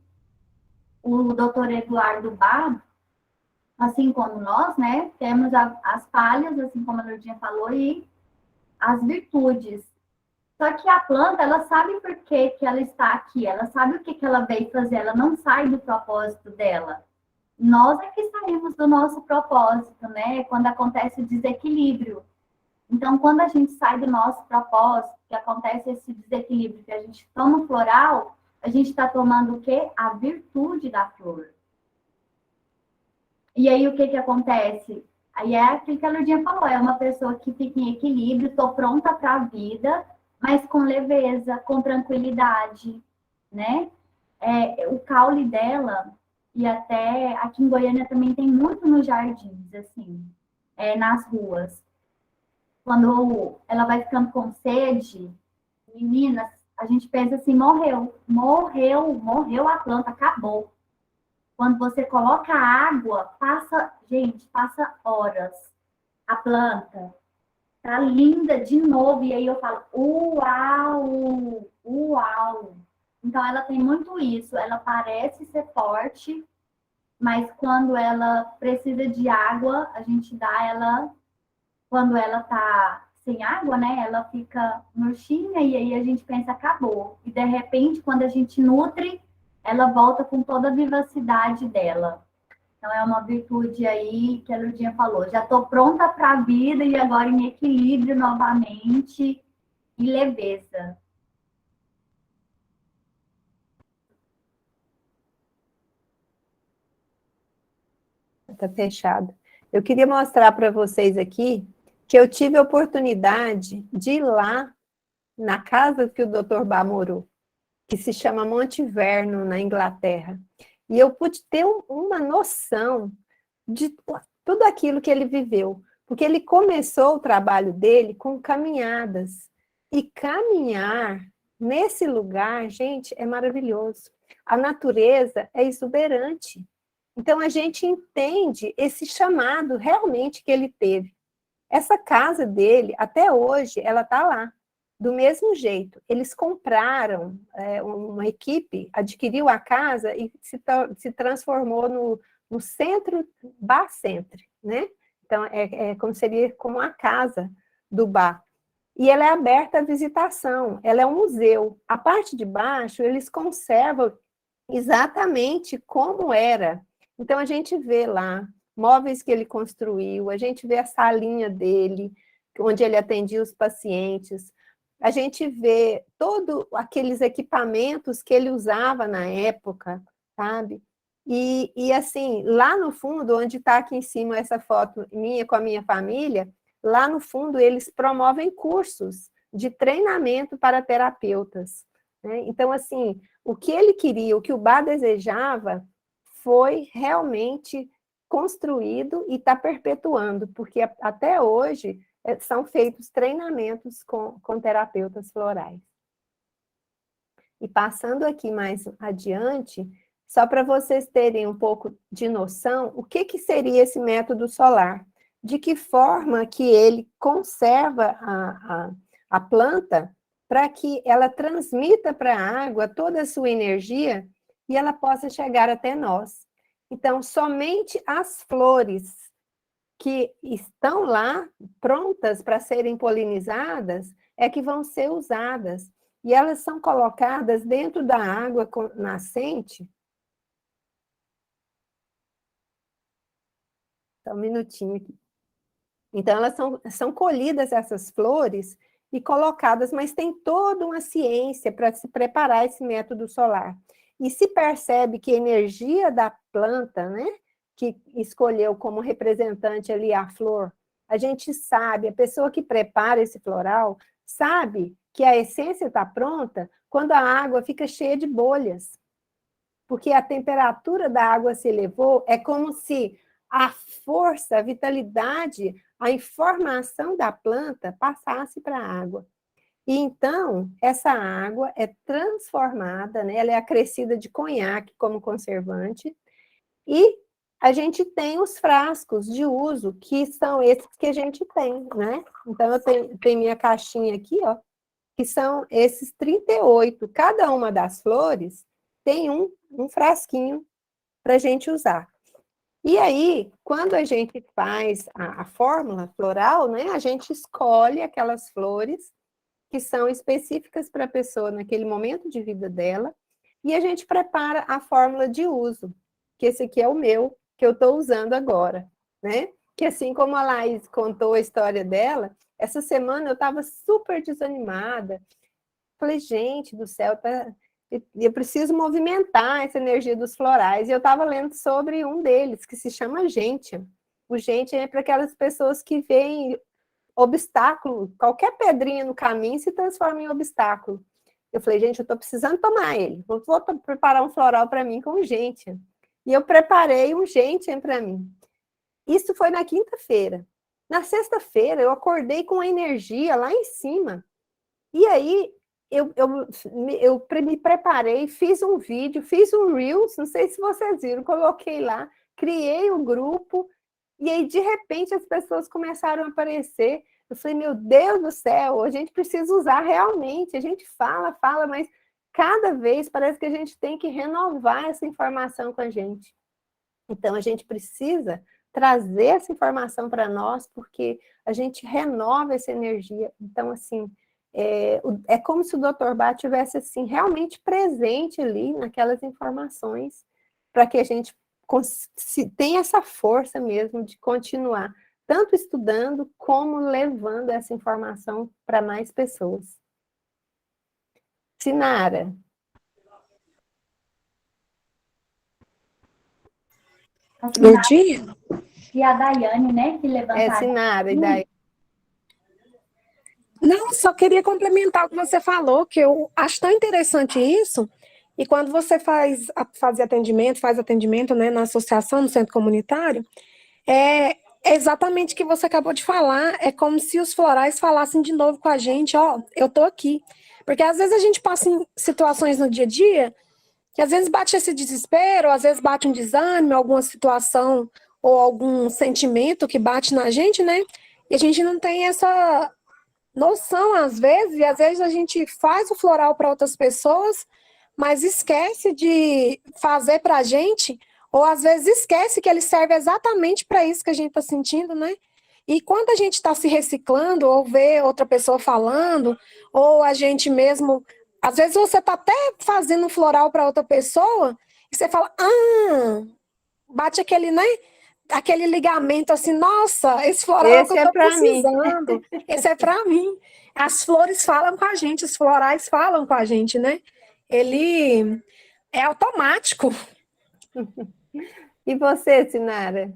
o doutor Eduardo Bach, assim como nós, né, temos as falhas, assim como a Lourdinha falou, e as virtudes. Só que a planta, ela sabe por que ela está aqui, ela sabe o que ela veio fazer, ela não sai do propósito dela. Nós é que saímos do nosso propósito, né? Quando acontece o desequilíbrio. Então, quando a gente sai do nosso propósito, que acontece esse desequilíbrio, que a gente toma o floral, a gente está tomando o quê? A virtude da flor. E aí, o que acontece? Aí é aquilo que a Lourdinha falou, é uma pessoa que fica em equilíbrio, estou pronta para a vida, mas com leveza, com tranquilidade, né? O caule dela, e até aqui em Goiânia também tem muito nos jardins, assim, nas ruas. Quando ela vai ficando com sede, meninas, a gente pensa assim, morreu a planta, acabou. Quando você coloca água, passa horas. A planta tá linda de novo. E aí eu falo, uau. Então ela tem muito isso. Ela parece ser forte, mas quando ela precisa de água, a gente dá ela quando ela tá sem água, né? Ela fica murchinha e aí a gente pensa, acabou. E de repente, quando a gente nutre, ela volta com toda a vivacidade dela. Então, é uma virtude aí que a Lurdinha falou. Já estou pronta para a vida e agora em equilíbrio novamente e leveza. Está fechado. Eu queria mostrar para vocês aqui que eu tive a oportunidade de ir lá na casa que o Dr. Bá morou, que se chama Monte Vernon, na Inglaterra. E eu pude ter uma noção de tudo aquilo que ele viveu, porque ele começou o trabalho dele com caminhadas. E caminhar nesse lugar, gente, é maravilhoso. A natureza é exuberante. Então, a gente entende esse chamado realmente que ele teve. Essa casa dele, até hoje, ela está lá, do mesmo jeito. Eles compraram, uma equipe adquiriu a casa e se transformou no centro, Bar Center, né? Então, como seria como a casa do bar. E ela é aberta à visitação, ela é um museu. A parte de baixo, eles conservam exatamente como era. Então, a gente vê lá móveis que ele construiu, a gente vê a salinha dele, onde ele atendia os pacientes, a gente vê todos aqueles equipamentos que ele usava na época, sabe? E assim, lá no fundo, onde está aqui em cima essa foto minha com a minha família, lá no fundo eles promovem cursos de treinamento para terapeutas, né? Então, assim, o que ele queria, o que o Bá desejava, foi realmente construído e está perpetuando, porque até hoje são feitos treinamentos com terapeutas florais. E passando aqui mais adiante, só para vocês terem um pouco de noção, o que seria esse método solar? De que forma que ele conserva a planta para que ela transmita para a água toda a sua energia e ela possa chegar até nós. Então, somente as flores que estão lá, prontas para serem polinizadas, é que vão ser usadas. E elas são colocadas dentro da água nascente. Só um minutinho aqui. Então, elas são colhidas, essas flores, e colocadas, mas tem toda uma ciência para se preparar esse método solar. E se percebe que a energia da planta, né, que escolheu como representante ali a flor, a gente sabe, a pessoa que prepara esse floral, sabe que a essência está pronta quando a água fica cheia de bolhas. Porque a temperatura da água se elevou, é como se a força, a vitalidade, a informação da planta passasse para a água. E então, essa água é transformada, né? Ela é acrescida de conhaque como conservante, e a gente tem os frascos de uso, que são esses que a gente tem, né? Então, eu tenho minha caixinha aqui, ó, que são esses 38. Cada uma das flores tem um frasquinho para a gente usar. E aí, quando a gente faz a fórmula floral, né, a gente escolhe aquelas flores que são específicas para a pessoa naquele momento de vida dela, e a gente prepara a fórmula de uso, que esse aqui é o meu, que eu estou usando agora, né? Que assim como a Laís contou a história dela, essa semana eu estava super desanimada. Falei, gente do céu, eu preciso movimentar essa energia dos florais. E eu estava lendo sobre um deles, que se chama Gentian. O Gentian é para aquelas pessoas que veem obstáculo, qualquer pedrinha no caminho se transforma em obstáculo. Eu falei, gente, eu estou precisando tomar ele. Vou preparar um floral para mim com um Gentian. E eu preparei um Gentian para mim. Isso foi na quinta-feira. Na sexta-feira, eu acordei com a energia lá em cima. E aí, eu me preparei, fiz um vídeo, fiz um Reels, não sei se vocês viram, coloquei lá, criei um grupo, e aí, de repente, as pessoas começaram a aparecer. Eu falei, meu Deus do céu, a gente precisa usar realmente. A gente fala, mas cada vez parece que a gente tem que renovar essa informação com a gente. Então, a gente precisa trazer essa informação para nós, porque a gente renova essa energia. Então, assim, é como se o Dr. Bach tivesse, assim, realmente presente ali naquelas informações, para que a gente tenha essa força mesmo de continuar, tanto estudando, como levando essa informação para mais pessoas. Sinara. Lourdinha? E a Daiane, né, que levantaram. Sinara, e daí? Não, só queria complementar o que você falou, que eu acho tão interessante isso. E quando você faz atendimento, né, na associação, no centro comunitário, é exatamente o que você acabou de falar. É como se os florais falassem de novo com a gente, ó, eu tô aqui. Porque às vezes a gente passa em situações no dia a dia que às vezes bate esse desespero, às vezes bate um desânimo, alguma situação ou algum sentimento que bate na gente, né? E a gente não tem essa noção, às vezes, e às vezes a gente faz o floral para outras pessoas, mas esquece de fazer para a gente, ou às vezes esquece que ele serve exatamente para isso que a gente está sentindo, né? E quando a gente está se reciclando, ou vê outra pessoa falando, ou a gente mesmo. Às vezes você está até fazendo um floral para outra pessoa, e você fala, bate aquele, né? Aquele ligamento assim, nossa, esse floral é o que eu estou precisando, esse é para mim. As flores falam com a gente, os florais falam com a gente, né? Ele é automático. E você, Sinara?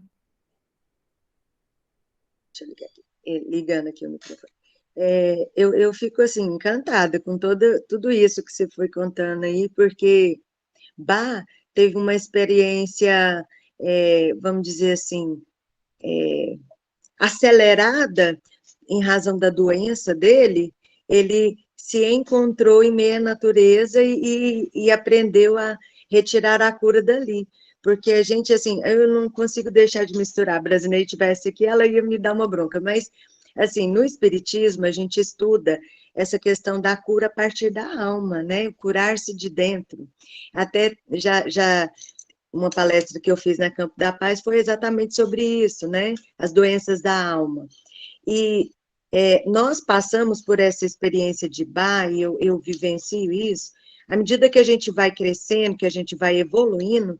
Deixa eu ligar aqui. Ligando aqui o microfone. Eu fico assim, encantada com tudo isso que você foi contando aí, porque Bach teve uma experiência, vamos dizer assim, acelerada em razão da doença dele. Ele se encontrou em meio à natureza e aprendeu a retirar a cura dali. Porque a gente, assim, eu não consigo deixar de misturar. A brasileira tivesse aqui, ela ia me dar uma bronca, mas, assim, no Espiritismo, a gente estuda essa questão da cura a partir da alma, né? Curar-se de dentro. Até já uma palestra que eu fiz na Campo da Paz foi exatamente sobre isso, né? As doenças da alma. E nós passamos por essa experiência de Bach, e eu vivencio isso, à medida que a gente vai crescendo, que a gente vai evoluindo,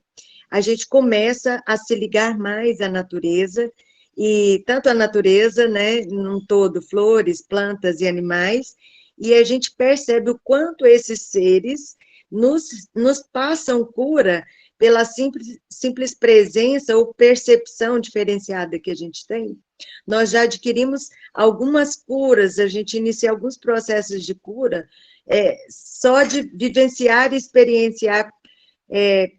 a gente começa a se ligar mais à natureza, e tanto a natureza, né, num todo, flores, plantas e animais, e a gente percebe o quanto esses seres nos passam cura pela simples presença ou percepção diferenciada que a gente tem. Nós já adquirimos algumas curas, a gente inicia alguns processos de cura, só de vivenciar e experienciar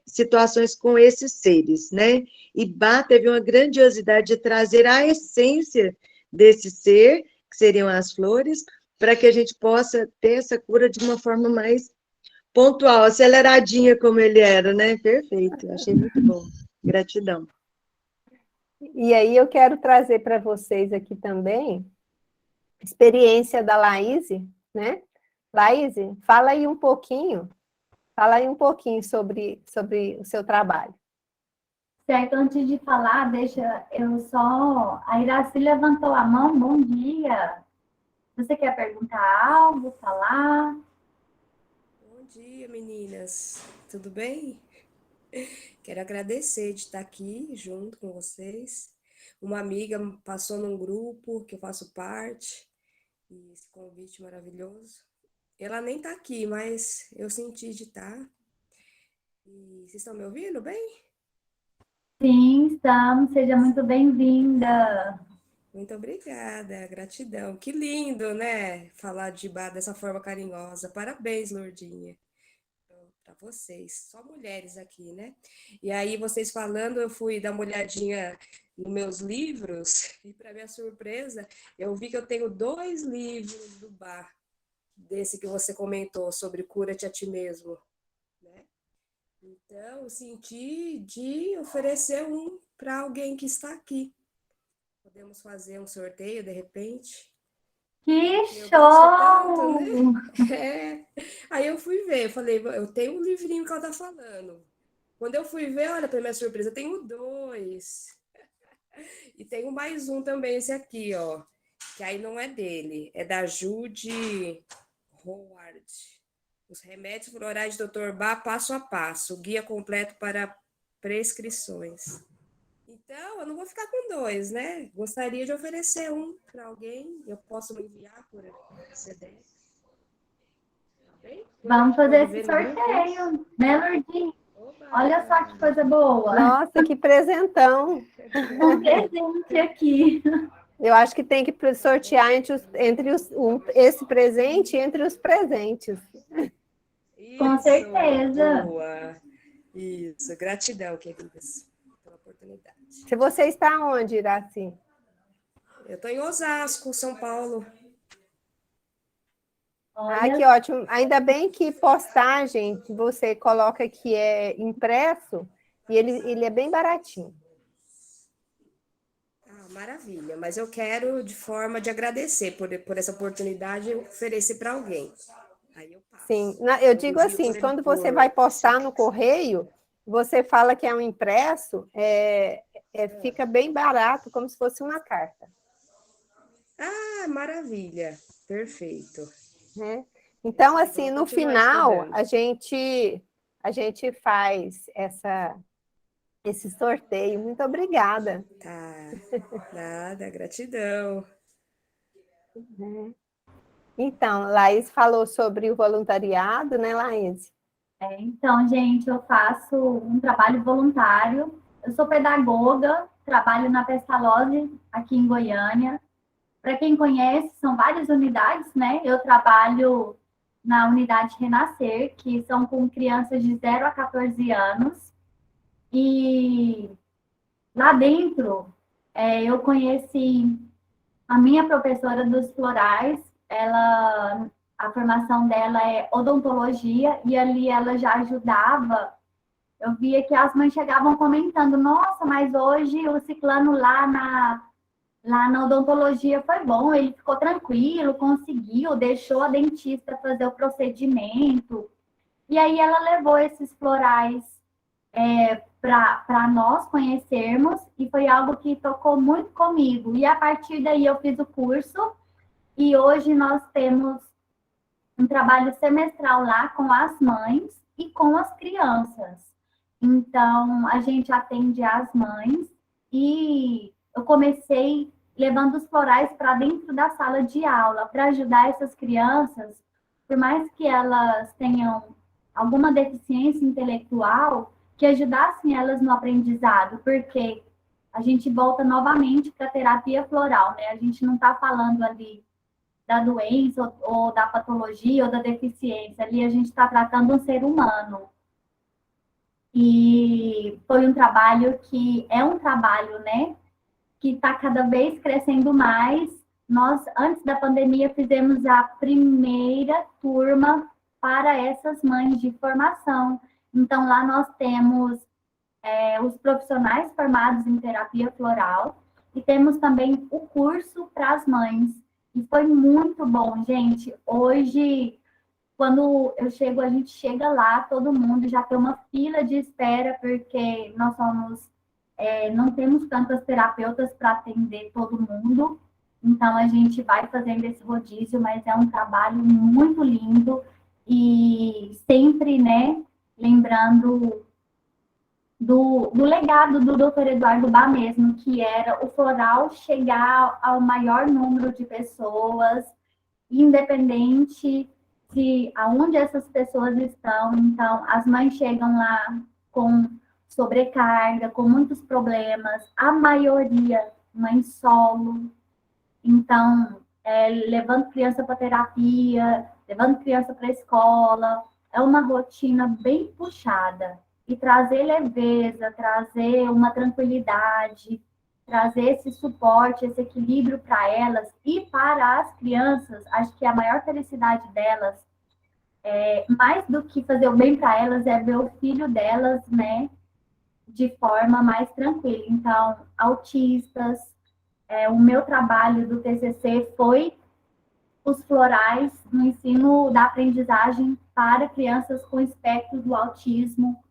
situações com esses seres, né? E Bach teve uma grandiosidade de trazer a essência desse ser, que seriam as flores, para que a gente possa ter essa cura de uma forma mais pontual, aceleradinha como ele era, né? Perfeito, achei muito bom. Gratidão. E aí eu quero trazer para vocês aqui também a experiência da Laíse, né? Laíse, fala aí um pouquinho sobre o seu trabalho. Certo, antes de falar, deixa eu só... A Iraci levantou a mão, bom dia. Você quer perguntar algo, falar? Bom dia, meninas. Tudo bem? Quero agradecer de estar aqui junto com vocês. Uma amiga passou num grupo que eu faço parte, e esse convite maravilhoso. Ela nem está aqui, mas eu senti de estar. E vocês estão me ouvindo bem? Sim, estamos. Seja muito bem-vinda. Muito obrigada, gratidão. Que lindo, né? Falar de Bach dessa forma carinhosa. Parabéns, Lourdinha. Para vocês, só mulheres aqui, né? E aí, vocês falando, eu fui dar uma olhadinha nos meus livros, e para minha surpresa, eu vi que eu tenho 2 livros do Bach, desse que você comentou, sobre Cura-te a ti mesmo, né? Então, eu senti de oferecer um para alguém que está aqui. Podemos fazer um sorteio, de repente? Que Eu show! gosto tanto, né? Aí eu fui ver, eu falei, eu tenho um livrinho que ela tá falando. Quando eu fui ver, olha, para minha surpresa, eu tenho 2. E tem mais um também, esse aqui, ó, que aí não é dele, é da Judy Howard. Os remédios florais de Dr. Bá passo a passo, guia completo para prescrições. Então, eu não vou ficar com dois, né? Gostaria de oferecer um para alguém. Eu posso enviar por CDF. Tá bem? Vamos fazer Pode esse ver no grupo? sorteio, né, Lourdinha? Oba! Olha só que coisa boa. Nossa, que presentão! Um presente aqui. Eu acho que tem que sortear esse presente entre os presentes. Com Isso, certeza. boa. Isso, gratidão, queridas, pela oportunidade. Se você está onde, Iraci? Eu estou em Osasco, São Paulo. Ah, que Olha, ótimo. Ainda bem que postagem você coloca que é impresso e ele é bem baratinho. Ah, maravilha, mas eu quero, de forma de agradecer por essa oportunidade, oferecer para alguém. Aí eu passo. Sim, eu digo Envio assim, por quando você e-mail. vai postar no correio, você fala que é um impresso, fica bem barato, como se fosse uma carta. Ah, maravilha, perfeito. Né? Então, Vou assim, no continuar final, estudando. a gente faz esse sorteio. Muito obrigada. Tá, nada, gratidão. Então, Laís falou sobre o voluntariado, né, Laís? então, gente, eu faço um trabalho voluntário. Eu sou pedagoga, trabalho na Pestalozzi, aqui em Goiânia. Para quem conhece, são várias unidades, né? Eu trabalho na unidade Renascer, que são com crianças de 0 a 14 anos. E lá dentro, eu conheci a minha professora dos florais. A formação dela é odontologia, e ali ela já ajudava. Eu via que as mães chegavam comentando: nossa, mas hoje o ciclano lá na odontologia foi bom, ele ficou tranquilo, conseguiu, deixou a dentista fazer o procedimento. E aí ela levou esses florais para nós conhecermos, e foi algo que tocou muito comigo. E a partir daí eu fiz o curso, e hoje nós temos um trabalho semestral lá com as mães e com as crianças. Então, a gente atende as mães, e eu comecei levando os florais para dentro da sala de aula, para ajudar essas crianças, por mais que elas tenham alguma deficiência intelectual, que ajudassem elas no aprendizado, porque a gente volta novamente para a terapia floral, né? A gente não está falando ali da doença ou da patologia ou da deficiência, ali a gente está tratando um ser humano. E foi um trabalho que é um trabalho, né, que está cada vez crescendo mais. Nós, antes da pandemia, fizemos a primeira turma para essas mães de formação. Então, lá nós temos os profissionais formados em terapia floral, e temos também o curso para as mães. E foi muito bom, gente. Hoje, quando eu chego, a gente chega lá, todo mundo já tem uma fila de espera, porque nós não temos tantas terapeutas para atender todo mundo. Então, a gente vai fazendo esse rodízio, mas é um trabalho muito lindo. E sempre, né, lembrando do legado do Dr. Eduardo Bá mesmo, que era o floral chegar ao maior número de pessoas, independente de aonde essas pessoas estão. Então, as mães chegam lá com sobrecarga, com muitos problemas, a maioria mãe solo. Então, levando criança para terapia, levando criança para a escola, é uma rotina bem puxada. E trazer leveza, trazer uma tranquilidade, trazer esse suporte, esse equilíbrio para elas e para as crianças, acho que a maior felicidade delas, mais do que fazer o bem para elas, é ver o filho delas, né, de forma mais tranquila. Então, autistas, o meu trabalho do TCC foi os florais no ensino da aprendizagem para crianças com espectro do autismo.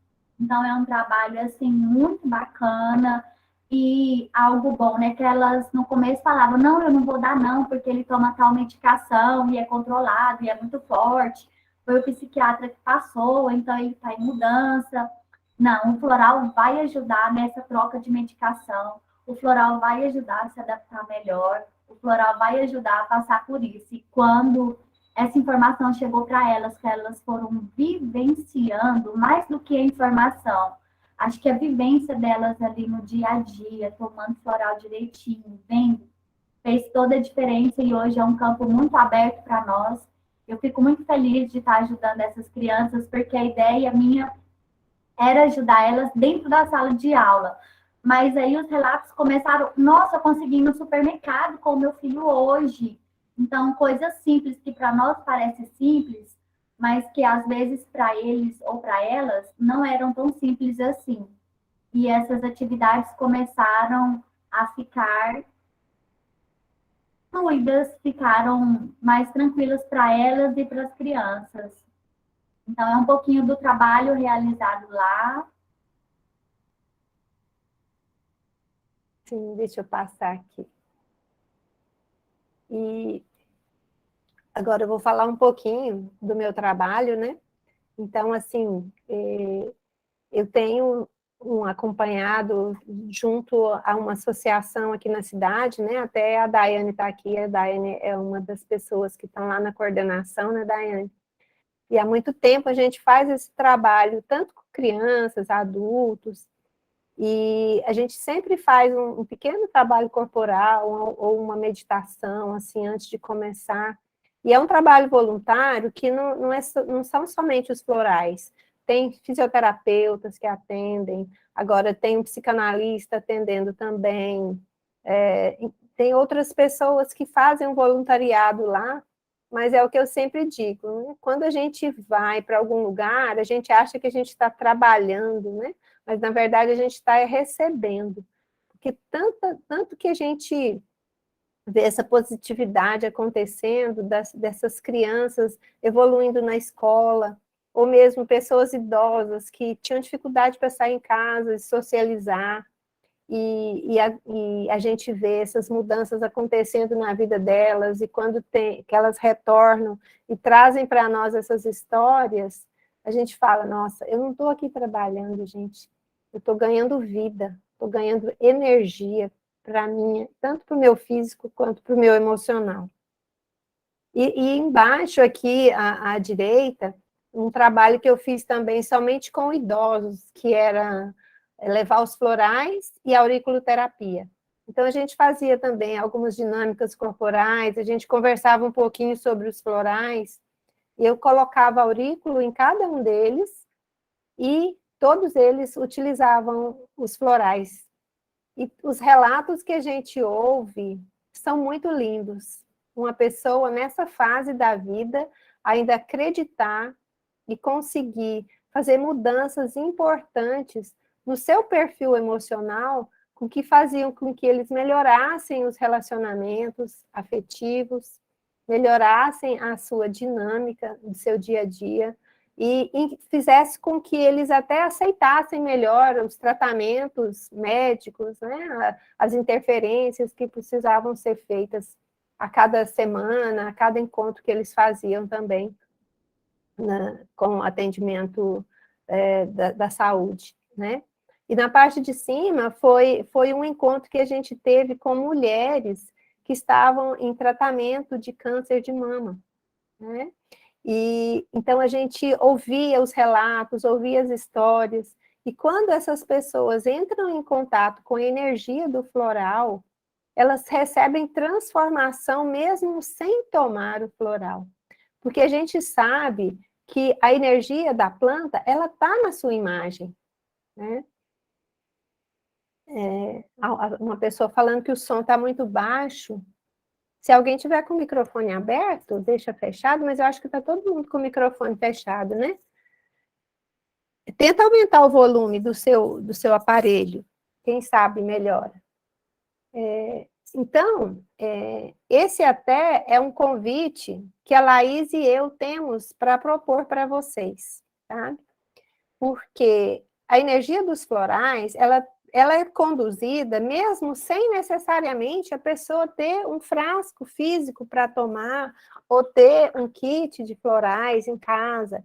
Então, é um trabalho, assim, muito bacana. E algo bom, né? Que elas no começo falavam, não, eu não vou dar não, porque ele toma tal medicação e é controlado e é muito forte. Foi o psiquiatra que passou, então ele está em mudança. Não, o floral vai ajudar nessa troca de medicação. O floral vai ajudar a se adaptar melhor. O floral vai ajudar a passar por isso. E quando essa informação chegou para elas, que elas foram vivenciando mais do que a informação, acho que a vivência delas ali no dia a dia, tomando floral direitinho, vendo, fez toda a diferença e hoje é um campo muito aberto para nós. Eu fico muito feliz de estar ajudando essas crianças, porque a ideia minha era ajudar elas dentro da sala de aula. Mas aí os relatos começaram, nossa, consegui ir no supermercado com o meu filho hoje. Então, coisas simples que para nós parece simples, mas que às vezes para eles ou para elas não eram tão simples assim. E essas atividades começaram a ficar fluidas, ficaram mais tranquilas para elas e para as crianças. Então, é um pouquinho do trabalho realizado lá. Sim, deixa eu passar aqui. E agora eu vou falar um pouquinho do meu trabalho, né? Então, assim, eu tenho um acompanhado junto a uma associação aqui na cidade, né? Até a Daiane está aqui, a Daiane é uma das pessoas que estão lá na coordenação, né, Daiane? E há muito tempo a gente faz esse trabalho, tanto com crianças, adultos, e a gente sempre faz um pequeno trabalho corporal ou uma meditação, assim, antes de começar. E é um trabalho voluntário que não são somente os florais. Tem fisioterapeutas que atendem, agora tem um psicanalista atendendo também, tem outras pessoas que fazem um voluntariado lá, mas é o que eu sempre digo, né? Quando a gente vai para algum lugar, a gente acha que a gente está trabalhando, né? Mas, na verdade, a gente está recebendo. Porque tanto que a gente vê essa positividade acontecendo, dessas crianças evoluindo na escola, ou mesmo pessoas idosas que tinham dificuldade para sair em casa e socializar, e a gente vê essas mudanças acontecendo na vida delas, e quando que elas retornam e trazem para nós essas histórias, a gente fala, nossa, eu não estou aqui trabalhando, gente, eu estou ganhando vida, estou ganhando energia para mim, tanto para o meu físico quanto para o meu emocional. E embaixo aqui, à direita, um trabalho que eu fiz também somente com idosos, que era levar os florais e a auriculoterapia. Então, a gente fazia também algumas dinâmicas corporais, a gente conversava um pouquinho sobre os florais, e eu colocava aurículo em cada um deles, e todos eles utilizavam os florais. E os relatos que a gente ouve são muito lindos. Uma pessoa nessa fase da vida ainda acreditar e conseguir fazer mudanças importantes no seu perfil emocional, com que faziam com que eles melhorassem os relacionamentos afetivos, melhorassem a sua dinâmica do seu dia a dia, e fizesse com que eles até aceitassem melhor os tratamentos médicos, né, as interferências que precisavam ser feitas a cada semana, a cada encontro que eles faziam também, né, com atendimento da saúde, né? E na parte de cima foi um encontro que a gente teve com mulheres que estavam em tratamento de câncer de mama, né? E então a gente ouvia os relatos, ouvia as histórias, e quando essas pessoas entram em contato com a energia do floral, elas recebem transformação mesmo sem tomar o floral. Porque a gente sabe que a energia da planta, ela está na sua imagem, né? Uma pessoa falando que o som está muito baixo. Se alguém tiver com o microfone aberto, deixa fechado, mas eu acho que está todo mundo com o microfone fechado, né? Tenta aumentar o volume do seu aparelho, quem sabe melhora. Então, esse até é um convite que a Laís e eu temos para propor para vocês, tá? Porque a energia dos florais, ela é conduzida mesmo sem necessariamente a pessoa ter um frasco físico para tomar ou ter um kit de florais em casa.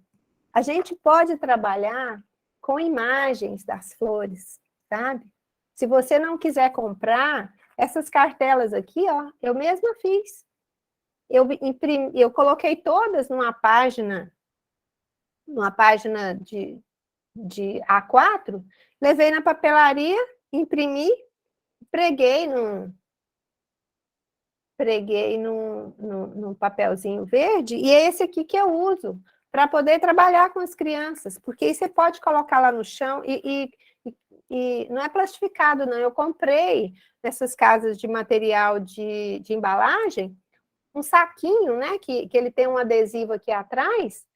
A gente pode trabalhar com imagens das flores, sabe? Se você não quiser comprar, essas cartelas aqui, ó, eu mesma fiz. Eu coloquei todas numa página de A4, levei na papelaria, imprimi, preguei num papelzinho verde, e é esse aqui que eu uso para poder trabalhar com as crianças, porque aí você pode colocar lá no chão e não é plastificado, não. Eu comprei nessas casas de material de embalagem um saquinho, né, que ele tem um adesivo aqui atrás,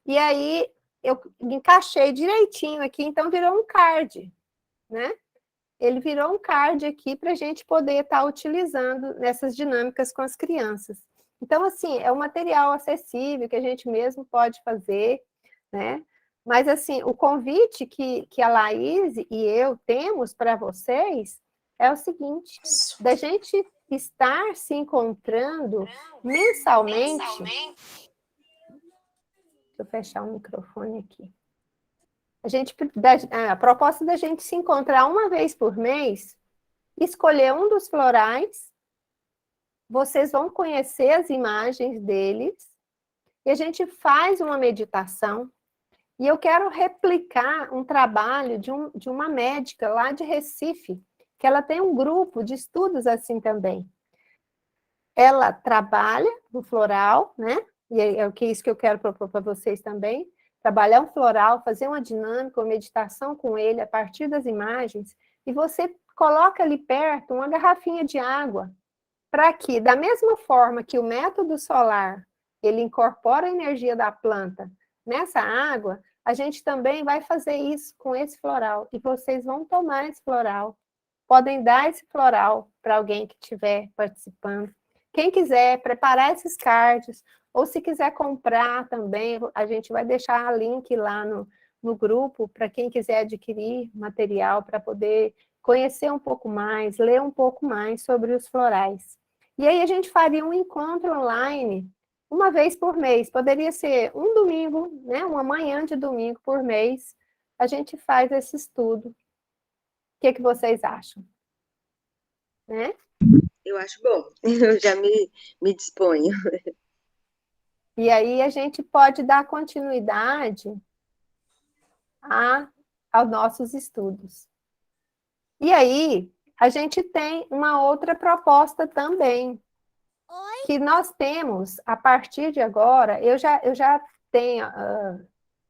e aí eu encaixei direitinho aqui, então virou um card, né? Ele virou um card aqui para a gente poder estar utilizando nessas dinâmicas com as crianças. Então, assim, é um material acessível que a gente mesmo pode fazer, né? Mas, assim, o convite que a Laís e eu temos para vocês é o seguinte, da gente estar se encontrando mensalmente. Deixa eu fechar o microfone aqui. A proposta da gente se encontrar uma vez por mês, escolher um dos florais, vocês vão conhecer as imagens deles, e a gente faz uma meditação, e eu quero replicar um trabalho de uma médica lá de Recife, que ela tem um grupo de estudos assim também. Ela trabalha no floral, né? E é isso que eu quero propor para vocês também, trabalhar um floral, fazer uma dinâmica, uma meditação com ele a partir das imagens, e você coloca ali perto uma garrafinha de água, para que, da mesma forma que o método solar, ele incorpora a energia da planta nessa água, a gente também vai fazer isso com esse floral, e vocês vão tomar esse floral, podem dar esse floral para alguém que estiver participando. Quem quiser preparar esses cards, ou se quiser comprar também, a gente vai deixar o link lá no grupo, para quem quiser adquirir material, para poder conhecer um pouco mais, ler um pouco mais sobre os florais. E aí a gente faria um encontro online, uma vez por mês, poderia ser um domingo, né, uma manhã de domingo por mês, a gente faz esse estudo. O que vocês acham? Né? Eu acho bom, eu já me disponho. E aí a gente pode dar continuidade aos nossos estudos. E aí, a gente tem uma outra proposta também, que nós temos, a partir de agora, eu já tenho,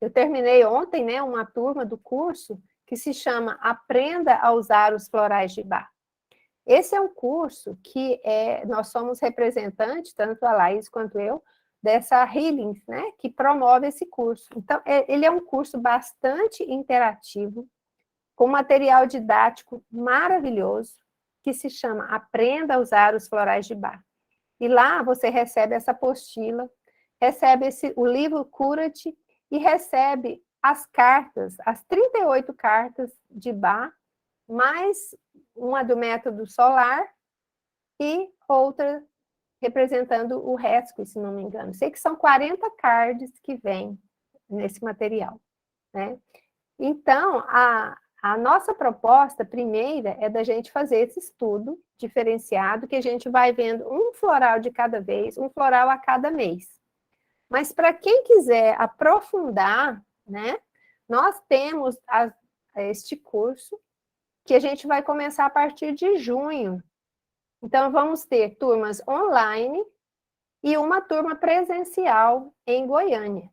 eu terminei ontem, né, uma turma do curso que se chama Aprenda a Usar os Florais de Bach. Esse é um curso que nós somos representantes, tanto a Laís quanto eu, dessa Healing, né, que promove esse curso. Então, ele é um curso bastante interativo, com material didático maravilhoso, que se chama Aprenda a Usar os Florais de Bach. E lá você recebe essa apostila, recebe o livro Cura-te e recebe as cartas, as 38 cartas de Bach, mais uma do método solar e outra representando o Rescue, se não me engano. Sei que são 40 cards que vêm nesse material, né? Então, a nossa proposta primeira é da gente fazer esse estudo diferenciado, que a gente vai vendo um floral de cada vez, um floral a cada mês. Mas para quem quiser aprofundar, né, nós temos este curso, que a gente vai começar a partir de junho. Então, vamos ter turmas online e uma turma presencial em Goiânia.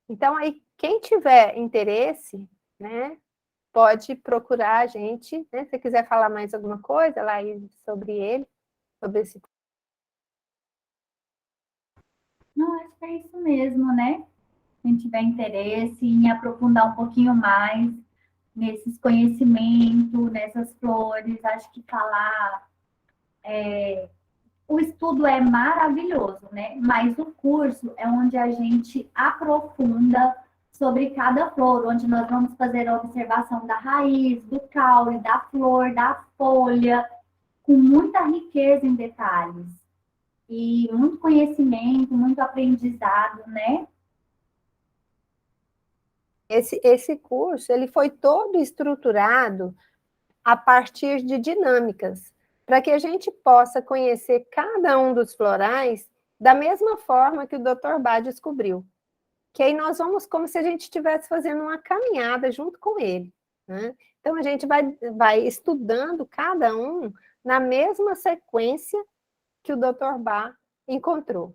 Então, aí, quem tiver interesse, né, pode procurar a gente, né? Se quiser falar mais alguma coisa, Laís, sobre ele, sobre esse... Não, acho que é isso mesmo, né? Quem tiver interesse em aprofundar um pouquinho mais nesses conhecimentos, nessas flores, acho que falar... O estudo é maravilhoso, né? Mas o curso é onde a gente aprofunda sobre cada flor, onde nós vamos fazer a observação da raiz, do caule, da flor, da folha, com muita riqueza em detalhes. E muito conhecimento, muito aprendizado, né? Esse curso ele foi todo estruturado a partir de dinâmicas, para que a gente possa conhecer cada um dos florais da mesma forma que o Dr. Bach descobriu. Que aí nós vamos como se a gente estivesse fazendo uma caminhada junto com ele. Né? Então, a gente vai estudando cada um na mesma sequência que o Dr. Bach encontrou.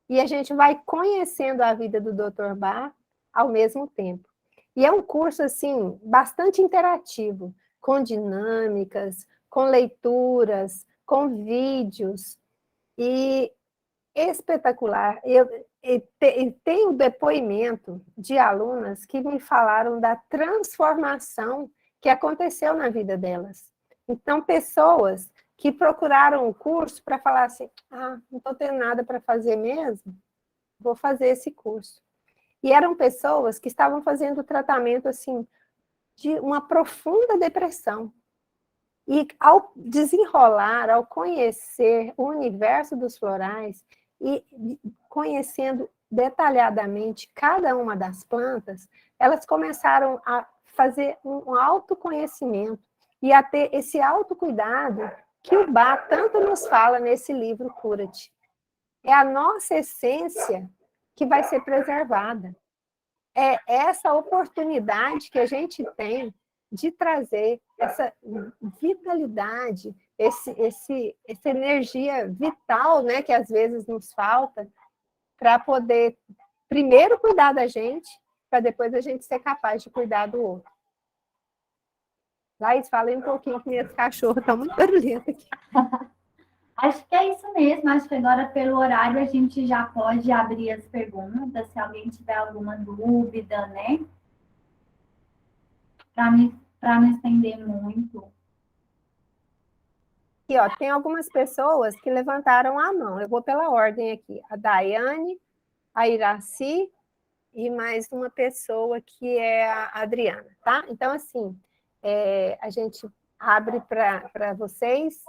E a gente vai conhecendo a vida do Dr. Bach ao mesmo tempo. E é um curso, assim, bastante interativo, com dinâmicas, com leituras, com vídeos, e espetacular. E tenho depoimento de alunas que me falaram da transformação que aconteceu na vida delas. Então, pessoas que procuraram o curso para falar assim, não estou tendo nada para fazer mesmo, vou fazer esse curso. E eram pessoas que estavam fazendo tratamento assim, de uma profunda depressão. E ao desenrolar, ao conhecer o universo dos florais e conhecendo detalhadamente cada uma das plantas, elas começaram a fazer um autoconhecimento e a ter esse autocuidado que o Bach tanto nos fala nesse livro Cura-te. É a nossa essência que vai ser preservada. É essa oportunidade que a gente tem de trazer essa vitalidade, essa energia vital, né, que às vezes nos falta, para poder primeiro cuidar da gente, para depois a gente ser capaz de cuidar do outro. Laís, fala aí um pouquinho que minhas cachorros estão muito barulhentos aqui. Acho que é isso mesmo. Acho que agora, pelo horário, a gente já pode abrir as perguntas, se alguém tiver alguma dúvida, né? Para não estender muito. E, ó, tem algumas pessoas que levantaram a mão. Eu vou pela ordem aqui. A Daiane, a Iraci e mais uma pessoa que é a Adriana, tá? Então, assim, a gente abre para vocês,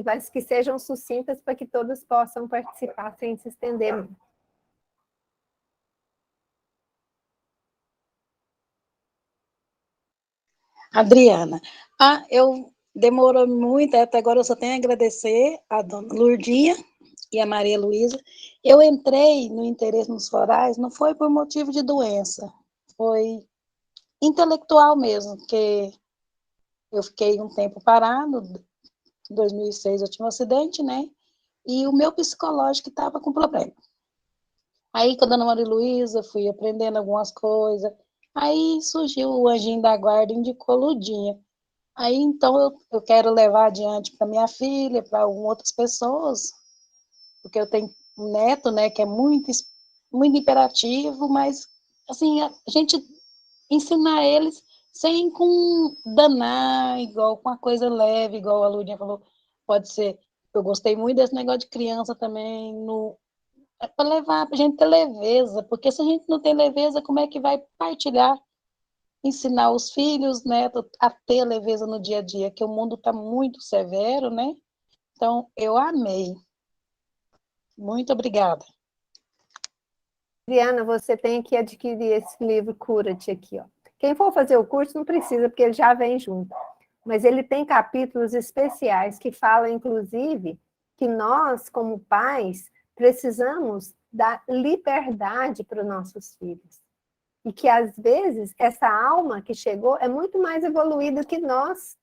mas que sejam sucintas para que todos possam participar sem se estender muito. Adriana, eu demorou muito, até agora eu só tenho a agradecer a dona Lurdinha e a Maria Luísa. Eu entrei no interesse nos florais, não foi por motivo de doença, foi intelectual mesmo, porque eu fiquei um tempo parado, em 2006 eu tive um acidente, né? E o meu psicológico estava com problema. Aí, com a dona Maria Luísa, fui aprendendo algumas coisas. Aí surgiu o anjinho da guarda, indicou Ludinha. Aí, então, eu quero levar adiante para minha filha, para outras pessoas, porque eu tenho um neto, né, que é muito, muito imperativo, mas, assim, a gente ensinar eles sem com danar, igual com uma coisa leve, igual a Ludinha falou, pode ser. Eu gostei muito desse negócio de criança também, é para levar, para a gente ter leveza, porque se a gente não tem leveza, como é que vai partilhar, ensinar os filhos, netos, a ter leveza no dia a dia, que o mundo está muito severo, né? Então, eu amei. Muito obrigada. Adriana, você tem que adquirir esse livro Cura-te aqui, ó. Quem for fazer o curso não precisa, porque ele já vem junto. Mas ele tem capítulos especiais que falam, inclusive, que nós, como pais, precisamos dar liberdade para os nossos filhos. E que, às vezes, essa alma que chegou é muito mais evoluída que nós,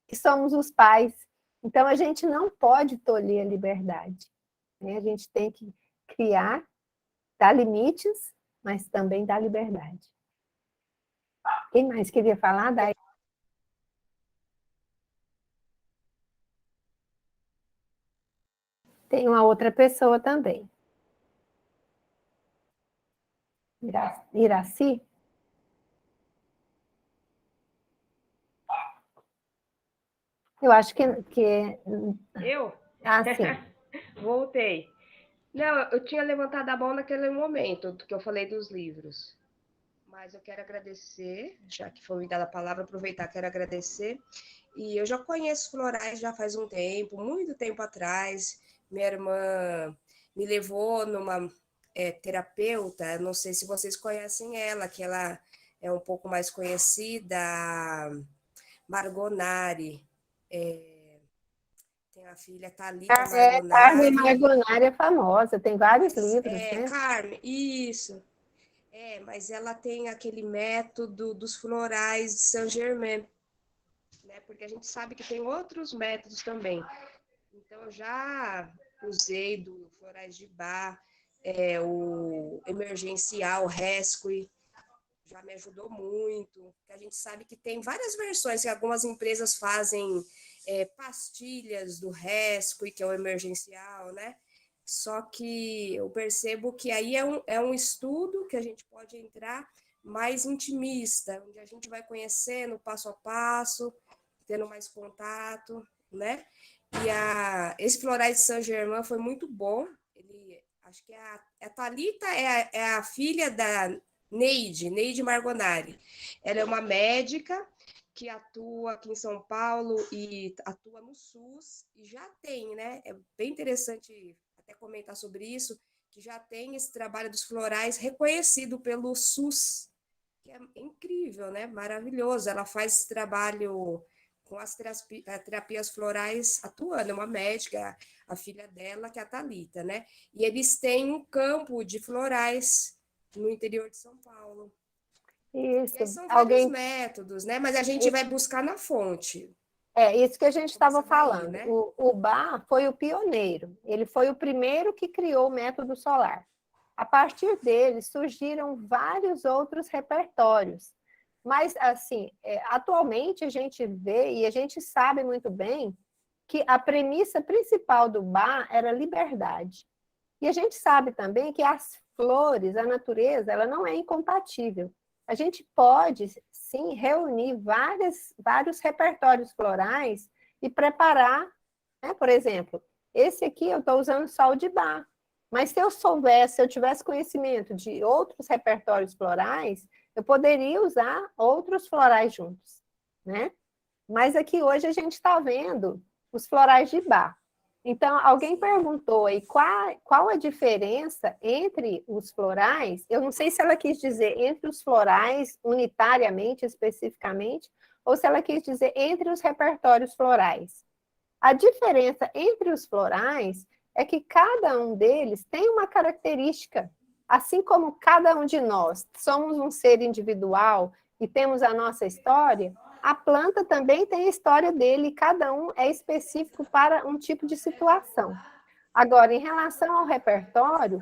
que somos os pais. Então, a gente não pode tolher a liberdade. Né? A gente tem que criar, dar limites, mas também dar liberdade. Quem mais queria falar? Tem uma outra pessoa também. Iraci? Eu acho que... Eu? sim. Voltei. Não, eu tinha levantado a mão naquele momento que eu falei dos livros. mas eu quero agradecer, já que foi me dada a palavra, aproveitar, quero agradecer. E eu já conheço florais já faz um tempo, muito tempo atrás. Minha irmã me levou numa terapeuta, não sei se vocês conhecem ela, que ela é um pouco mais conhecida, Margonari. Tem a filha Thalita Carmen Margonari. Margonari é famosa, tem vários livros, né? Carmen, isso. Mas ela tem aquele método dos florais de Saint-Germain, né? Porque a gente sabe que tem outros métodos também. Então, eu já usei do florais de Bach, o emergencial, o Rescue, já me ajudou muito. A gente sabe que tem várias versões, que algumas empresas fazem pastilhas do Rescue, que é o emergencial, né? Só que eu percebo que aí é um estudo que a gente pode entrar mais intimista, onde a gente vai conhecendo passo a passo, tendo mais contato, né? E esse Florais de Saint-Germain foi muito bom. Acho que a Thalita é a filha da Neide Margonari. Ela é uma médica que atua aqui em São Paulo e atua no SUS, e já tem, né? É bem interessante até comentar sobre isso, que já tem esse trabalho dos florais reconhecido pelo SUS, que é incrível, né? Maravilhoso. Ela faz esse trabalho com as terapias florais atuando, é uma médica, a filha dela, que é a Thalita, né? E eles têm um campo de florais no interior de São Paulo. Isso. E aí são vários métodos, né? Mas a gente vai buscar na fonte. Isso que a gente estava falando. Né? O Bach foi o pioneiro. Ele foi o primeiro que criou o método solar. A partir dele, surgiram vários outros repertórios. Mas, assim, atualmente a gente vê e a gente sabe muito bem que a premissa principal do Bach era liberdade. E a gente sabe também que as flores, a natureza, ela não é incompatível. A gente pode, sim, reunir vários repertórios florais e preparar, né? Por exemplo, esse aqui eu estou usando só o de Bach, mas se eu tivesse conhecimento de outros repertórios florais, eu poderia usar outros florais juntos, né? Mas aqui hoje a gente está vendo os florais de Bach. Então, alguém perguntou aí qual a diferença entre os florais. Eu não sei se ela quis dizer entre os florais unitariamente, especificamente, ou se ela quis dizer entre os repertórios florais. A diferença entre os florais é que cada um deles tem uma característica, assim como cada um de nós somos um ser individual e temos a nossa história, a planta também tem a história dele, e cada um é específico para um tipo de situação. Agora, em relação ao repertório,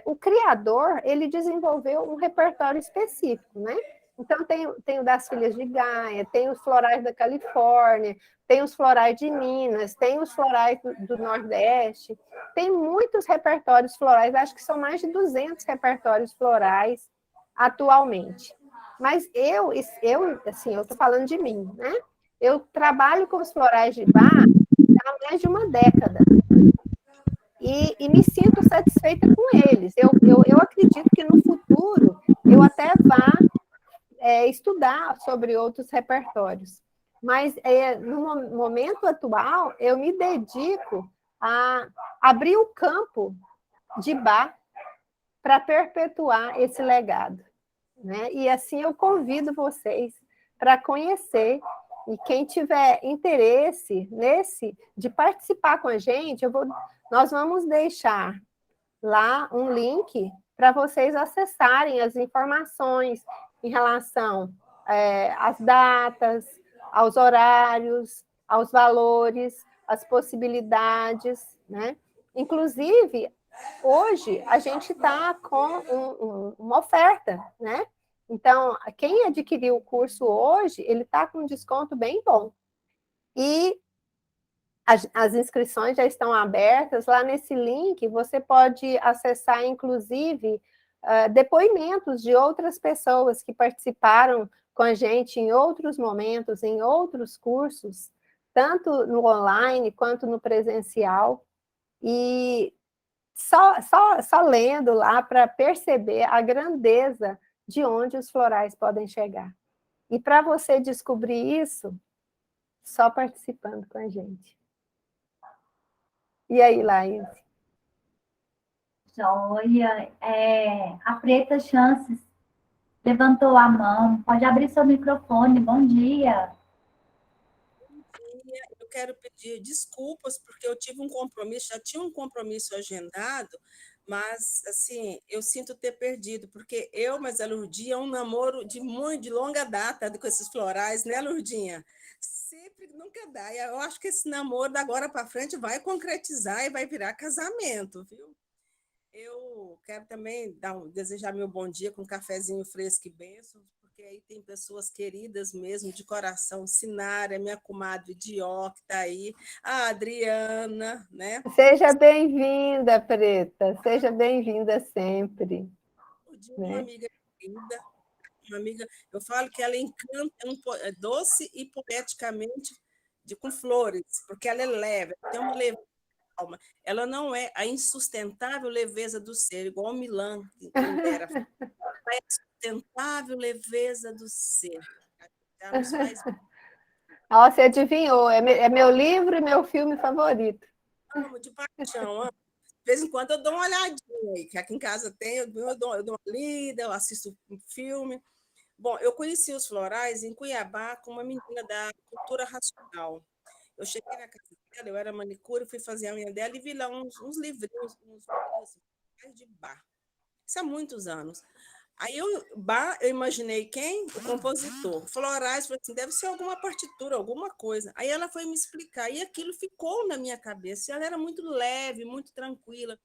o criador, ele desenvolveu um repertório específico, né? Então, tem o das Filhas de Gaia, tem os florais da Califórnia, tem os florais de Minas, tem os florais do Nordeste, tem muitos repertórios florais, acho que são mais de 200 repertórios florais atualmente. Mas eu estou falando de mim, né? Eu trabalho com os florais de Bach há mais de uma década. E me sinto satisfeita com eles. Eu acredito que no futuro eu até vá estudar sobre outros repertórios. Mas no momento atual, eu me dedico a abrir o campo de Bach para perpetuar esse legado. Né? E assim eu convido vocês para conhecer, e quem tiver interesse de participar com a gente, nós vamos deixar lá um link para vocês acessarem as informações em relação às datas, aos horários, aos valores, às possibilidades, né? Inclusive, hoje a gente está com uma oferta, né? Então, quem adquiriu o curso hoje, ele está com um desconto bem bom. E as inscrições já estão abertas. Lá nesse link, você pode acessar, inclusive, depoimentos de outras pessoas que participaram com a gente em outros momentos, em outros cursos, tanto no online quanto no presencial. E só lendo lá para perceber a grandeza de onde os florais podem chegar. E para você descobrir isso, só participando com a gente. E aí, Laís? Joia, a Preta Chances levantou a mão. Pode abrir seu microfone. Bom dia. Eu quero pedir desculpas, porque eu tive um compromisso, já tinha um compromisso agendado, mas, assim, eu sinto ter perdido, porque mas a Lurdinha é um namoro de longa data com esses florais, né, Lurdinha? Sempre, nunca dá. E eu acho que esse namoro, da agora para frente, vai concretizar e vai virar casamento, viu? Eu quero também desejar meu bom dia com um cafezinho fresco e bênção, porque aí tem pessoas queridas mesmo, de coração. Sinara, minha comadre Dió, que está aí, a Adriana, né? Seja bem-vinda, Preta, seja bem-vinda sempre. Uma amiga querida, uma amiga, eu falo que ela encanta, é doce e poeticamente com flores, porque ela é leve, tem uma leveza. Ela não é a insustentável leveza do ser, igual o Milan, Kundera. É a insustentável leveza do ser. Ela nos faz... Ó, você adivinhou, é meu livro e meu filme favorito. Amo de paixão, amo. De vez em quando eu dou uma olhadinha aí, que aqui em casa tem, eu dou uma lida, eu assisto um filme. Bom, eu conheci os florais em Cuiabá com uma menina da cultura racional. Eu cheguei na casa dela, eu era manicure, fui fazer a unha dela e vi lá uns livrinhos, uns de bar. Isso há muitos anos. Aí eu imaginei quem? O compositor. Florais, falei assim, deve ser alguma partitura, alguma coisa. Aí ela foi me explicar, e aquilo ficou na minha cabeça. Ela era muito leve, muito tranquila.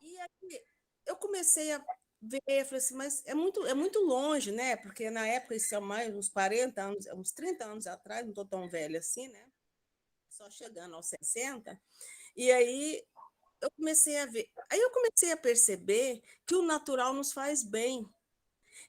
E aí eu comecei a ver, falei assim, mas é muito longe, né? Porque na época, isso é mais uns 40 anos, uns 30 anos atrás, não estou tão velha assim, né? Só chegando aos 60. E aí eu comecei a ver. Aí eu comecei a perceber que o natural nos faz bem.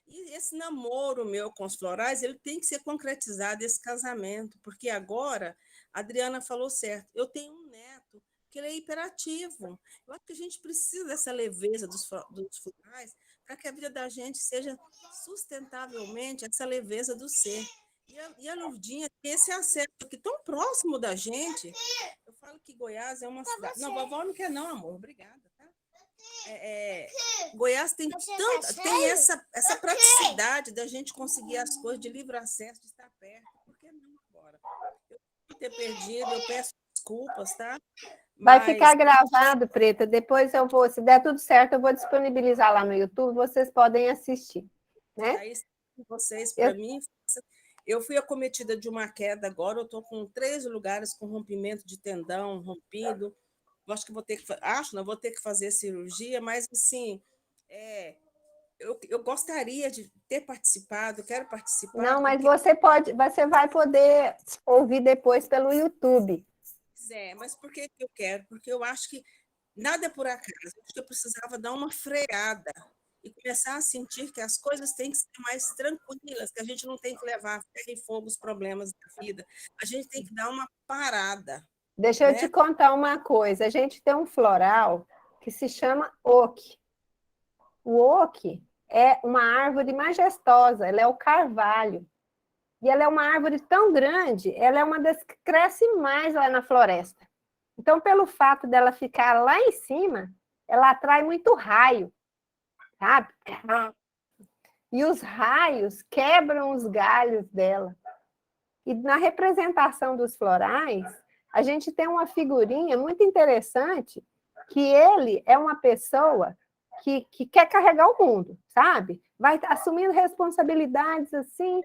E esse namoro meu com os florais, ele tem que ser concretizado, esse casamento, porque agora, a Adriana falou certo, eu tenho um neto que ele é hiperativo. Eu acho que a gente precisa dessa leveza dos florais para que a vida da gente seja sustentavelmente essa leveza do ser. E a Lourdinha tem esse acesso aqui tão próximo da gente. Eu falo que Goiás é uma cidade... Não, vovó não quer não, amor. Obrigada, tá? Goiás tem essa praticidade da gente conseguir as coisas de livre acesso, de estar perto. Por que não agora? Eu vou ter perdido, eu peço desculpas, tá? Vai ficar gravado, Preta. Depois eu vou, se der tudo certo, eu vou disponibilizar lá no YouTube, vocês podem assistir, né? Aí, vocês, para mim, eu fui acometida de uma queda agora, eu estou com 3 lugares com rompimento de tendão, rompido. Eu acho que vou ter que fazer cirurgia, mas assim, eu gostaria de ter participado, quero participar. Não, mas você vai poder ouvir depois pelo YouTube. Mas por que eu quero? Porque eu acho que nada é por acaso. Eu acho que eu precisava dar uma freada e começar a sentir que as coisas têm que ser mais tranquilas, que a gente não tem que levar a ferro e fogo os problemas da vida. A gente tem que dar uma parada. Deixa eu te contar uma coisa. A gente tem um floral que se chama oque. O oque é uma árvore majestosa, ela é o carvalho. E ela é uma árvore tão grande, ela é uma das que cresce mais lá na floresta. Então, pelo fato dela ficar lá em cima, ela atrai muito raio, sabe? E os raios quebram os galhos dela. E na representação dos florais, a gente tem uma figurinha muito interessante, que ele é uma pessoa que quer carregar o mundo, sabe? Vai assumindo responsabilidades assim,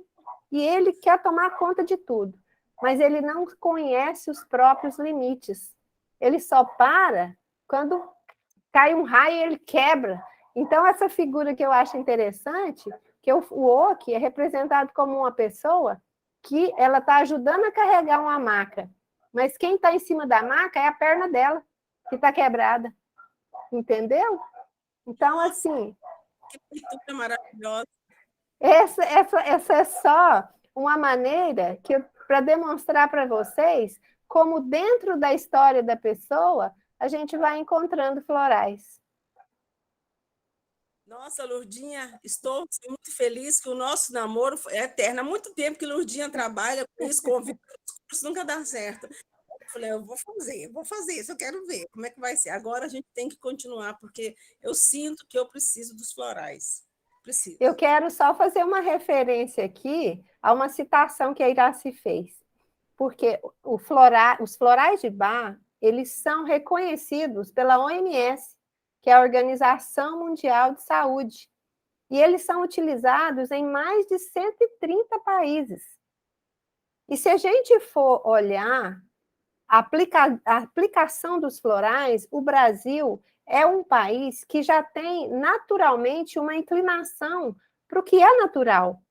e ele quer tomar conta de tudo, mas ele não conhece os próprios limites. Ele só para quando cai um raio e ele quebra. Então, essa figura que eu acho interessante, que o oque é representado como uma pessoa que ela está ajudando a carregar uma maca, mas quem está em cima da maca é a perna dela, que está quebrada. Entendeu? Então, assim... Que pintura maravilhosa! Essa é só uma maneira para demonstrar para vocês como dentro da história da pessoa a gente vai encontrando florais. Nossa, Lourdinha, estou muito feliz que o nosso namoro é eterno. Há muito tempo que Lourdinha trabalha com isso, convida, os cursos nunca dá certo. Eu falei, eu vou fazer isso, eu quero ver como é que vai ser. Agora a gente tem que continuar, porque eu sinto que eu preciso dos florais. Preciso. Eu quero só fazer uma referência aqui a uma citação que a Iraci fez, porque os florais de Bach, eles são reconhecidos pela OMS, que é a Organização Mundial de Saúde, e eles são utilizados em mais de 130 países. E se a gente for olhar a aplicação dos florais, o Brasil é um país que já tem naturalmente uma inclinação para o que é natural,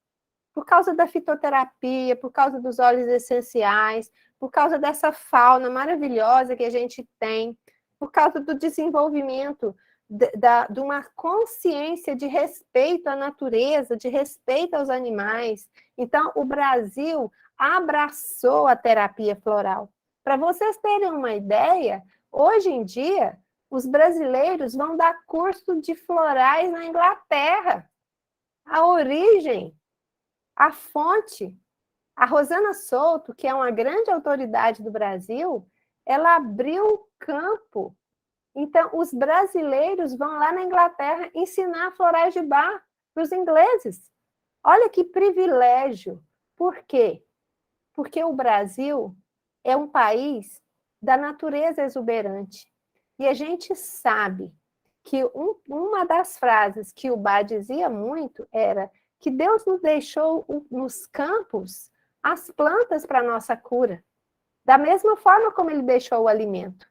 por causa da fitoterapia, por causa dos óleos essenciais, por causa dessa fauna maravilhosa que a gente tem, por causa do desenvolvimento de uma consciência de respeito à natureza, de respeito aos animais. Então, o Brasil abraçou a terapia floral. Para vocês terem uma ideia, hoje em dia, os brasileiros vão dar curso de florais na Inglaterra. A origem, a fonte, a Rosana Souto, que é uma grande autoridade do Brasil, ela abriu campo. Então, os brasileiros vão lá na Inglaterra ensinar florais de Bach para os ingleses. Olha que privilégio. Por quê? Porque o Brasil é um país da natureza exuberante. E a gente sabe que uma das frases que o Bach dizia muito era que Deus nos deixou nos campos as plantas para a nossa cura, da mesma forma como ele deixou o alimento.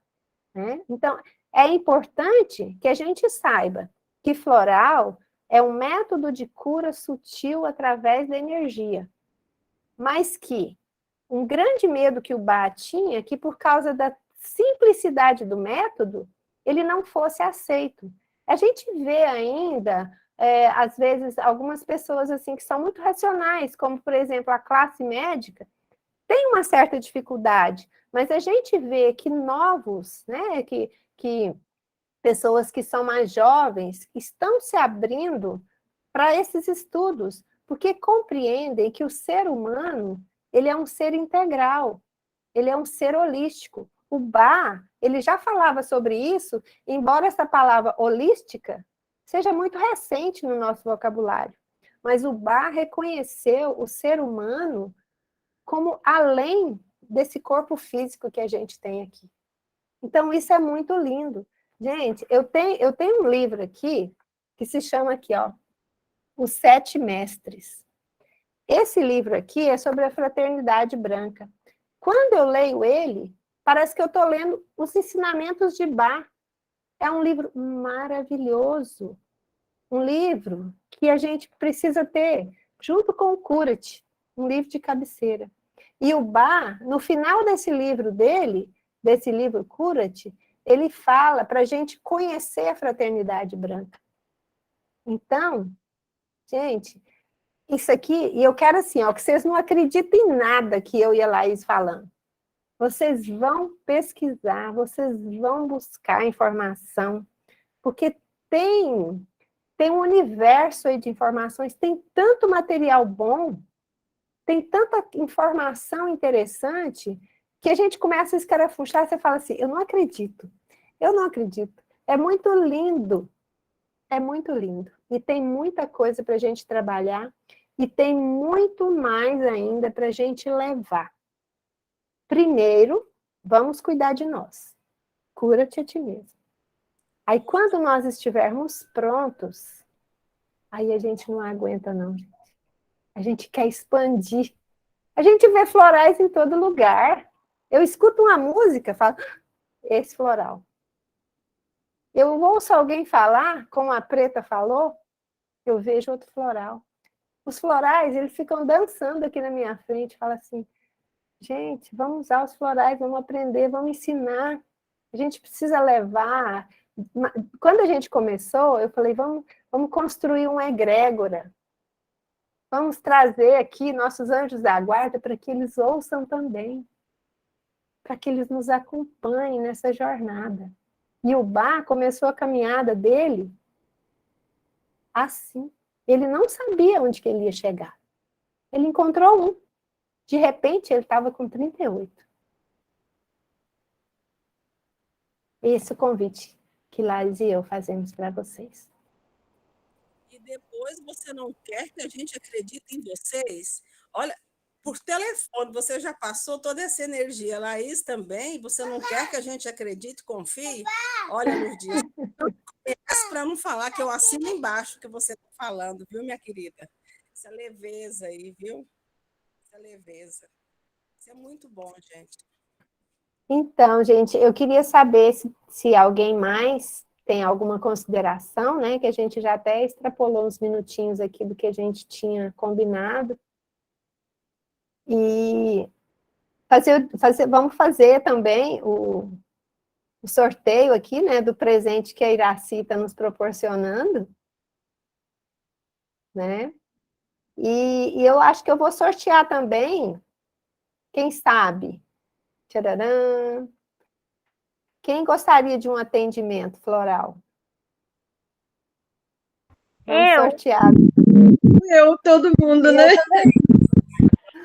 Né? Então, é importante que a gente saiba que floral é um método de cura sutil através da energia, mas que um grande medo que o Bach tinha é que, por causa da simplicidade do método, ele não fosse aceito. A gente vê ainda, às vezes, algumas pessoas assim que são muito racionais, como, por exemplo, a classe médica, tem uma certa dificuldade, mas a gente vê que novos, né, que pessoas que são mais jovens estão se abrindo para esses estudos, porque compreendem que o ser humano, ele é um ser integral, ele é um ser holístico. O Bach, ele já falava sobre isso, embora essa palavra holística seja muito recente no nosso vocabulário. Mas o Bach reconheceu o ser humano como além desse corpo físico que a gente tem aqui. Então, isso é muito lindo. Gente, eu tenho um livro aqui que se chama aqui, ó, Os Sete Mestres. Esse livro aqui é sobre a fraternidade branca. Quando eu leio ele, parece que eu estou lendo os ensinamentos de Bach. É um livro maravilhoso. Um livro que a gente precisa ter junto com o Cura-te, um livro de cabeceira. E o Bach, no final desse livro dele, desse livro Cura-te, ele fala para a gente conhecer a fraternidade branca. Então, gente, isso aqui, e eu quero assim, ó, que vocês não acreditem em nada que eu e a Laís falando. Vocês vão pesquisar, vocês vão buscar informação, porque tem um universo aí de informações, tem tanto material bom, tem tanta informação interessante, que a gente começa a escarafuchar, você fala assim, eu não acredito. É muito lindo, e tem muita coisa para a gente trabalhar, e tem muito mais ainda para a gente levar. Primeiro, vamos cuidar de nós. Cura-te a ti mesmo. Aí, quando nós estivermos prontos, aí a gente não aguenta, não, gente. A gente quer expandir. A gente vê florais em todo lugar. Eu escuto uma música, falo, esse floral. Eu ouço alguém falar, como a Preta falou, eu vejo outro floral. Os florais, eles ficam dançando aqui na minha frente, falam assim, gente, vamos usar os florais, vamos aprender, vamos ensinar. A gente precisa levar. Quando a gente começou, eu falei, vamos construir uma egrégora. Vamos trazer aqui nossos anjos da guarda para que eles ouçam também, para que eles nos acompanhem nessa jornada. E o Bach começou a caminhada dele assim. Ele não sabia onde que ele ia chegar. Ele encontrou um. De repente, ele estava com 38. Esse é o convite que Laís e eu fazemos para vocês. E depois você não quer que a gente acredite em vocês? Olha, por telefone, você já passou toda essa energia. Laís também, você não quer que a gente acredite, confie? Olha, Lourdinha, para não falar que eu assino embaixo que você está falando, viu, minha querida? Essa leveza aí, viu? Essa leveza. Isso é muito bom, gente. Então, gente, eu queria saber se alguém mais tem alguma consideração, né? Que a gente já até extrapolou uns minutinhos aqui do que a gente tinha combinado. E vamos fazer também o sorteio aqui, né? Do presente que a Iraci está nos proporcionando, né? E eu acho que eu vou sortear também, quem sabe? Tcharam! Quem gostaria de um atendimento floral? Vamos sortear. Todo mundo, né?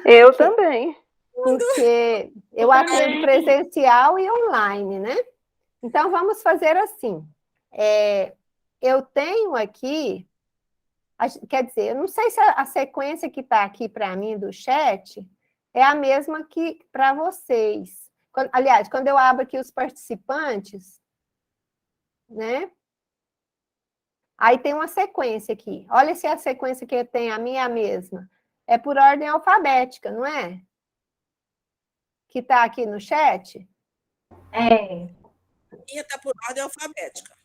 Eu também. Porque eu atendo presencial e online, né? Então, vamos fazer assim. Eu tenho aqui, quer dizer, eu não sei se a sequência que está aqui para mim do chat é a mesma que para vocês. Aliás, quando eu abro aqui os participantes, né? Aí tem uma sequência aqui. Olha se a sequência que tem a minha é a mesma. É por ordem alfabética, não é? Que está aqui no chat? É. A minha está por ordem alfabética.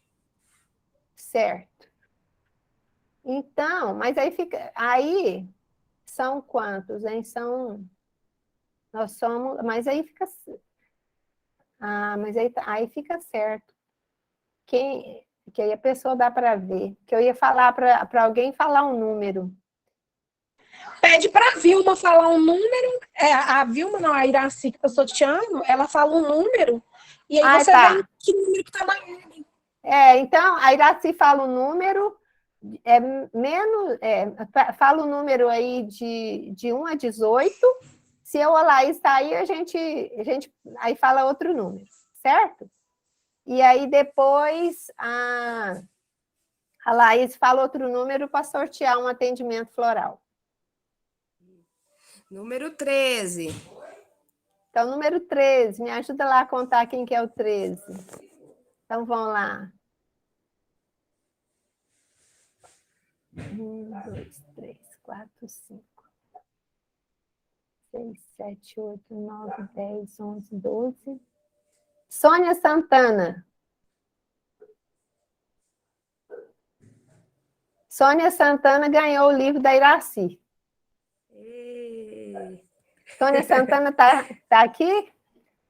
Certo. Então, mas aí fica. Aí são quantos, hein? Nós somos. Mas aí fica. Mas aí fica certo. Que aí a pessoa dá para ver. Que eu ia falar para alguém falar um número. Pede para a Vilma falar um número. A Vilma, não, a Iraci que está sorteando, ela fala um número. E aí você vê que número que está na ordem. Então, a Iraci fala o número. Fala o número aí de 1 a 18. Se eu ou a Laís está aí, a gente aí fala outro número, certo? E aí depois a Laís fala outro número para sortear um atendimento floral. Número 13. Então, número 13, me ajuda lá a contar quem que é o 13. Então, vamos lá. 1, 2, 3, 4, 5, 6, 7, 8, 9, 10, 11, 12. Sônia Santana. Sônia Santana ganhou o livro da Iraci. Sônia Santana tá aqui?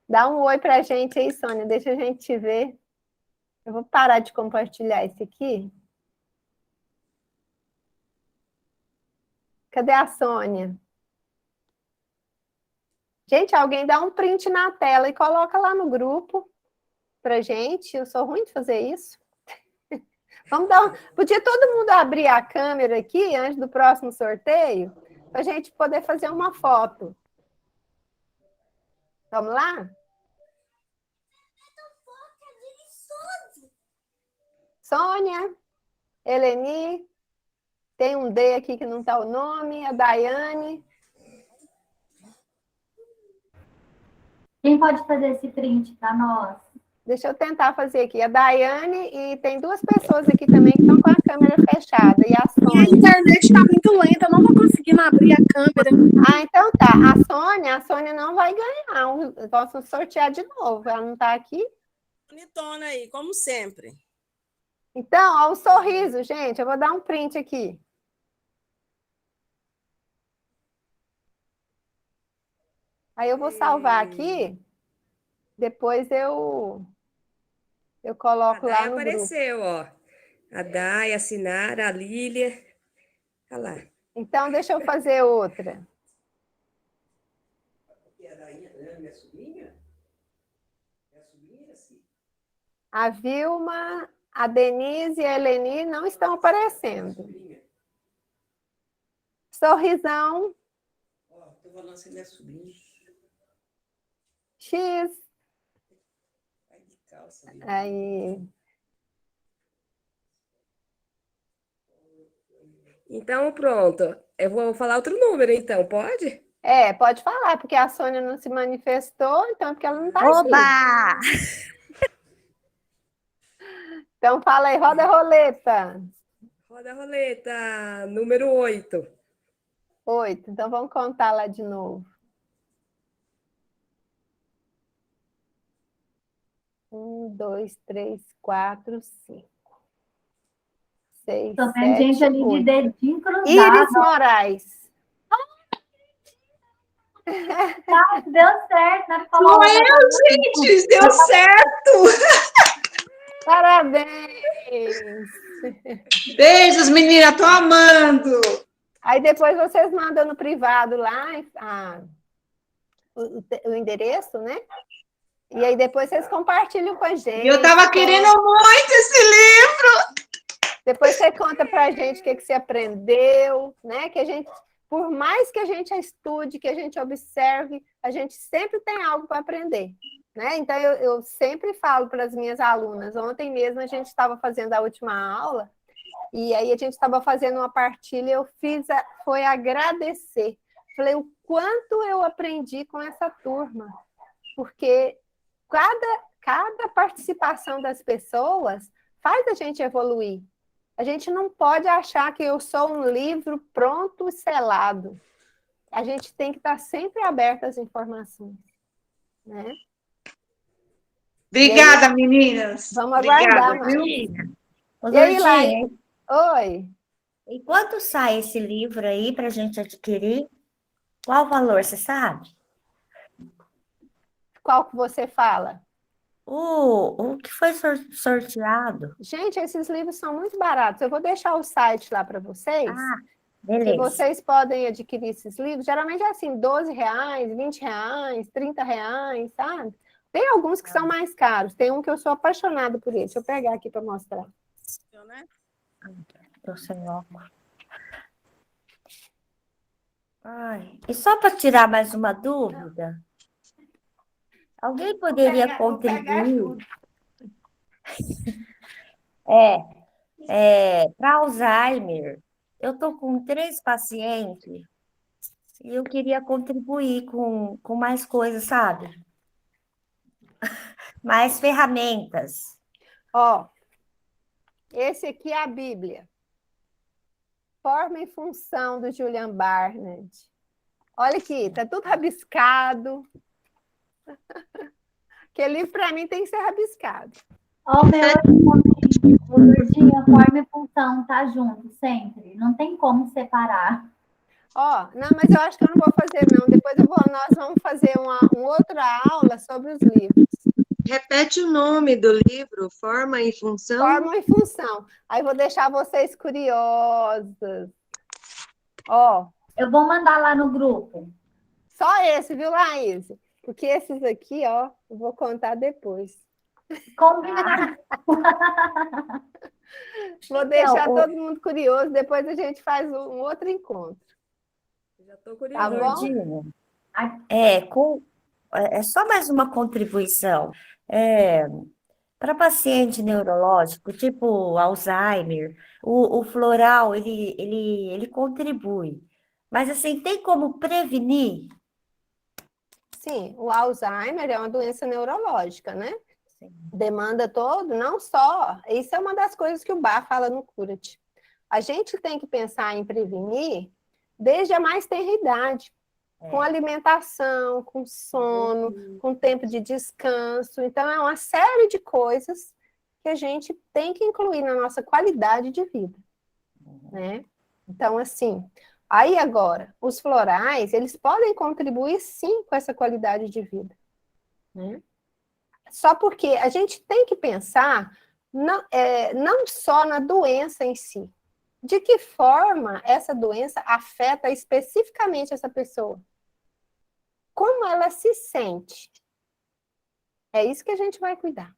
Dá um oi para a gente aí, Sônia. Deixa a gente te ver. Eu vou parar de compartilhar esse aqui. Cadê a Sônia? Gente, alguém dá um print na tela e coloca lá no grupo pra gente. Eu sou ruim de fazer isso. Podia todo mundo abrir a câmera aqui antes do próximo sorteio para a gente poder fazer uma foto. Vamos lá? Sônia, Eleni, tem um D aqui que não está o nome, a Daiane. Quem pode fazer esse print para nós? Deixa eu tentar fazer aqui. A Daiane e tem 2 pessoas aqui também que estão com a câmera fechada. E a Sônia. A internet está muito lenta, eu não vou conseguindo abrir a câmera. Então tá. A Sônia não vai ganhar. Posso sortear de novo. Ela não está aqui? Bonitona aí, como sempre. Então, ó, o sorriso, gente. Eu vou dar um print aqui. Aí eu vou salvar aqui. Depois eu coloco lá no apareceu, grupo. Ó. A Day, a Sinara, a Lília. Olha lá. Então, deixa eu fazer outra. A Vilma A Denise e a Eleni não estão aparecendo. Sorrisão. Estou falando se ele é sobrinho. X. Vai de calça. Aí. Então, pronto. Eu vou falar outro número, então, pode? Pode falar, porque a Sônia não se manifestou, então é porque ela não está aqui. Oba! Então fala aí, roda a roleta. Roda a roleta, número 8. 8. Então vamos contar lá de novo. 1, 2, 3, 4, 5. 6, Tô vendo 7, gente ali de 8. dedinho cruzado. Iris Moraes. Tá, deu certo, né? Falou, Sou eu, gente! Deu certo! Parabéns! Beijos, menina, tô amando! Aí depois vocês mandam no privado lá o endereço, né? E aí depois vocês compartilham com a gente. E eu tava querendo muito esse livro! Depois você conta pra gente o que você aprendeu, né? Que a gente, por mais que a gente estude, que a gente observe, a gente sempre tem algo para aprender, né? Então eu sempre falo para as minhas alunas. Ontem mesmo a gente estava fazendo a última aula e aí a gente estava fazendo uma partilha. Eu foi agradecer. Falei o quanto eu aprendi com essa turma, porque cada participação das pessoas faz a gente evoluir. A gente não pode achar que eu sou um livro pronto e selado. A gente tem que estar sempre aberto às informações, né? Obrigada, aí, meninas. Vamos aguardar, viu? E aí, Lai? Oi. E quanto sai esse livro aí para a gente adquirir? Qual o valor, você sabe? Qual que você fala? O que foi sorteado. Gente, esses livros são muito baratos. Eu vou deixar o site lá para vocês. Ah, beleza. Que vocês podem adquirir esses livros. Geralmente é assim, R$12, R$20, R$30, sabe? Tem alguns que são mais caros. Tem um que eu sou apaixonada por ele. Deixa eu pegar aqui para mostrar. Estou sem óculos. Ai, e só para tirar mais uma dúvida, alguém poderia contribuir para Alzheimer? Eu estou com 3 pacientes e eu queria contribuir com mais coisas, sabe? Mais ferramentas. Esse aqui é a Bíblia. Forma e função do Julian Barnett. Olha aqui, tá tudo rabiscado. Aquele livro, para mim, tem que ser rabiscado. Ó, o meu aqui também. O Lurdinha, forma e função, tá junto, sempre. Não tem como separar. Não, mas eu acho que eu não vou fazer, não. Depois nós vamos fazer uma outra aula sobre os livros. Repete o nome do livro, Forma e Função. Forma e Função. Aí vou deixar vocês curiosas. Eu vou mandar lá no grupo. Só esse, viu, Laís? Porque esses aqui, eu vou contar depois. Combinado. Vou deixar todo mundo curioso, depois a gente faz um outro encontro. Já estou curiosa. Tá bom? É só mais uma contribuição. Para paciente neurológico, tipo Alzheimer, o floral, ele contribui. Mas, assim, tem como prevenir? Sim, o Alzheimer é uma doença neurológica, né? Sim. Demanda todo, não só... Isso é uma das coisas que o Bach fala no Cura-te. A gente tem que pensar em prevenir desde a mais tenra idade. Com alimentação, com sono, com tempo de descanso. Então, é uma série de coisas que a gente tem que incluir na nossa qualidade de vida, né? Então, assim, aí agora, os florais, eles podem contribuir, sim, com essa qualidade de vida, né? Só porque a gente tem que pensar não só na doença em si. De que forma essa doença afeta especificamente essa pessoa? Como ela se sente. É isso que a gente vai cuidar.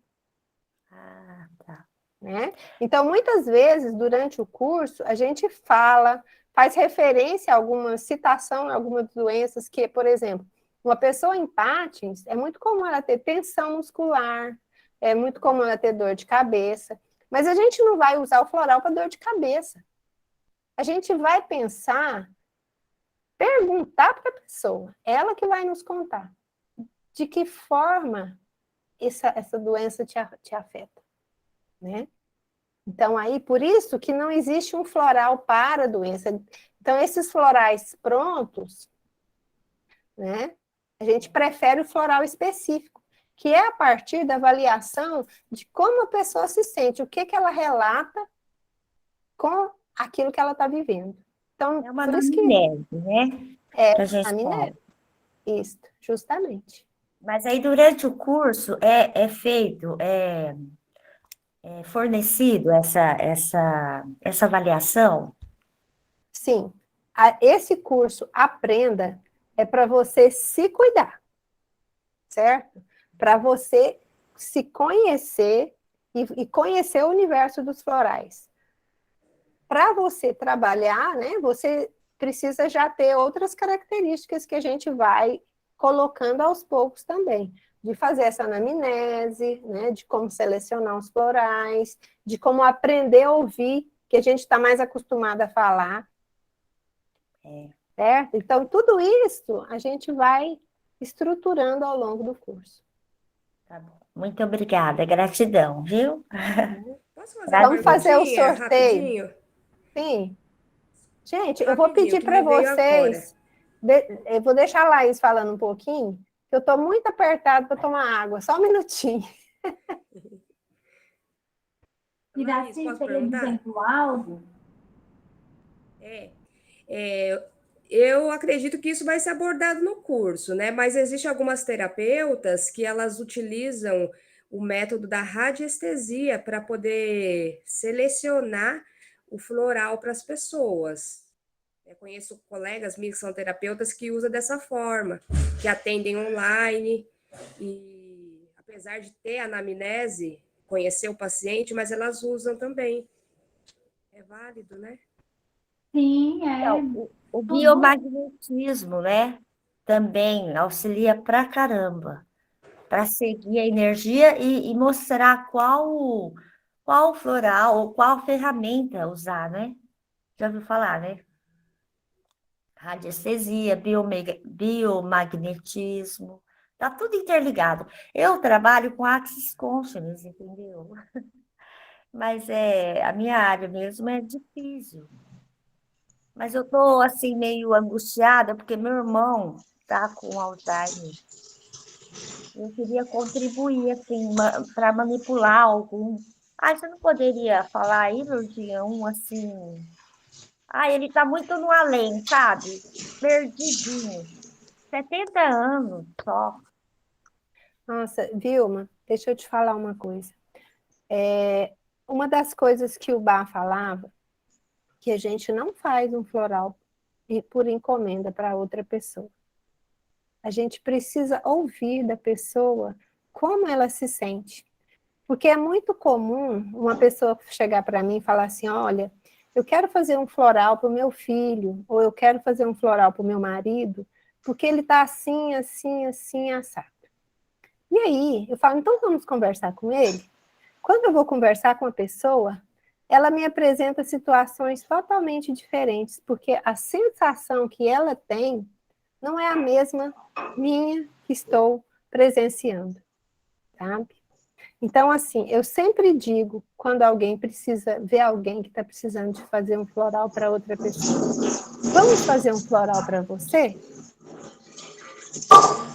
Ah, tá. né? Então, muitas vezes, durante o curso, a gente faz referência a alguma citação, a algumas doenças que, por exemplo, uma pessoa em Parkinson, é muito comum ela ter tensão muscular, é muito comum ela ter dor de cabeça, mas a gente não vai usar o floral para dor de cabeça. A gente vai perguntar para a pessoa, ela que vai nos contar de que forma essa doença te afeta, né? Então, aí, por isso que não existe um floral para a doença. Então, esses florais prontos, né? A gente prefere o floral específico, que é a partir da avaliação de como a pessoa se sente, o que ela relata com aquilo que ela está vivendo. Então, É uma por isso que anamnese, né? é Que a gente anamnese. Isso, justamente. Mas aí, durante o curso, é feito, é fornecido essa avaliação? Sim. Esse curso Aprenda é para você se cuidar, certo? Para você se conhecer e conhecer o universo dos florais. Para você trabalhar, né, você precisa já ter outras características que a gente vai colocando aos poucos também, de fazer essa anamnese, né, de como selecionar os florais, de como aprender a ouvir, que a gente está mais acostumado a falar, certo? Então, tudo isso a gente vai estruturando ao longo do curso. Tá bom. Muito obrigada, gratidão, viu? Posso fazer uma Vamos fazer o perguntinha, sorteio. rapidinho? Sim. Gente, eu vou Rapidinho, pedir que para me veio vocês, eu vou deixar a Laís falando um pouquinho, que eu estou muito apertada para tomar água, só um minutinho. Iraci, posso você ia perguntar? dizendo algo? Eu acredito que isso vai ser abordado no curso, né? Mas existem algumas terapeutas que elas utilizam o método da radiestesia para poder selecionar o floral para as pessoas. Eu conheço colegas meus que são terapeutas que usam dessa forma, que atendem online e, apesar de ter anamnese, conhecer o paciente, mas elas usam também. É válido, né? Sim, Então, o biomagnetismo, né? Também auxilia pra caramba, para seguir a energia e mostrar qual floral ou qual ferramenta usar, né? Já ouviu falar, né? Radiestesia, biomagnetismo, tá tudo interligado. Eu trabalho com Access Consciousness, entendeu? Mas a minha área mesmo é difícil. Mas eu tô assim meio angustiada porque meu irmão tá com Alzheimer. Eu queria contribuir assim para manipular algum. Ah, você não poderia falar aí, Lourdinha, um assim. Ah, ele tá muito no além, sabe? Perdidinho. 70 anos só. Nossa, Vilma, deixa eu te falar uma coisa. Uma das coisas que o Bá falava, que a gente não faz um floral por encomenda para outra pessoa. A gente precisa ouvir da pessoa como ela se sente. Porque é muito comum uma pessoa chegar para mim e falar assim, olha, eu quero fazer um floral para o meu filho, ou eu quero fazer um floral para o meu marido, porque ele está assim, assim, assim, assado. E aí, eu falo, então vamos conversar com ele? Quando eu vou conversar com a pessoa, ela me apresenta situações totalmente diferentes, porque a sensação que ela tem não é a mesma minha que estou presenciando, sabe? Então, assim, eu sempre digo, quando alguém precisa ver alguém que está precisando de fazer um floral para outra pessoa, vamos fazer um floral para você?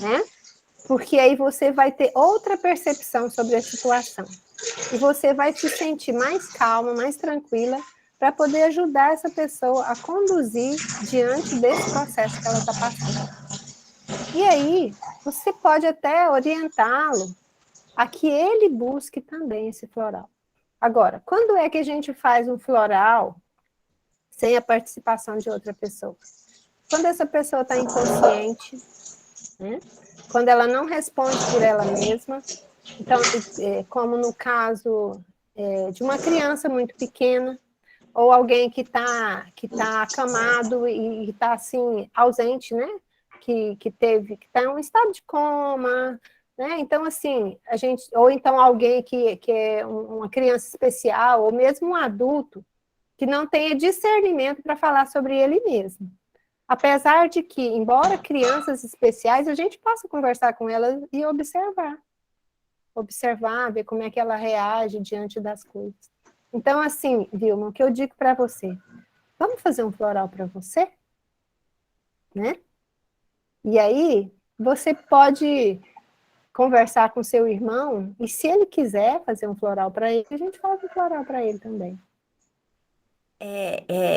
Né? Porque aí você vai ter outra percepção sobre a situação. E você vai se sentir mais calma, mais tranquila, para poder ajudar essa pessoa a conduzir diante desse processo que ela está passando. E aí, você pode até orientá-lo a que ele busque também esse floral. Agora, quando é que a gente faz um floral sem a participação de outra pessoa? Quando essa pessoa está inconsciente, né? Quando ela não responde por ela mesma. Então, como no caso de uma criança muito pequena, ou alguém que tá acamado e está assim, ausente, né? Que está em um estado de coma, né? Então, assim, ou então alguém que é uma criança especial, ou mesmo um adulto, que não tenha discernimento para falar sobre ele mesmo. Apesar de que, embora crianças especiais, a gente possa conversar com elas e observar, ver como é que ela reage diante das coisas. Então, assim, Vilma, o que eu digo para você, vamos fazer um floral para você? Né? E aí, você pode conversar com seu irmão, e se ele quiser fazer um floral para ele, a gente faz um floral para ele também.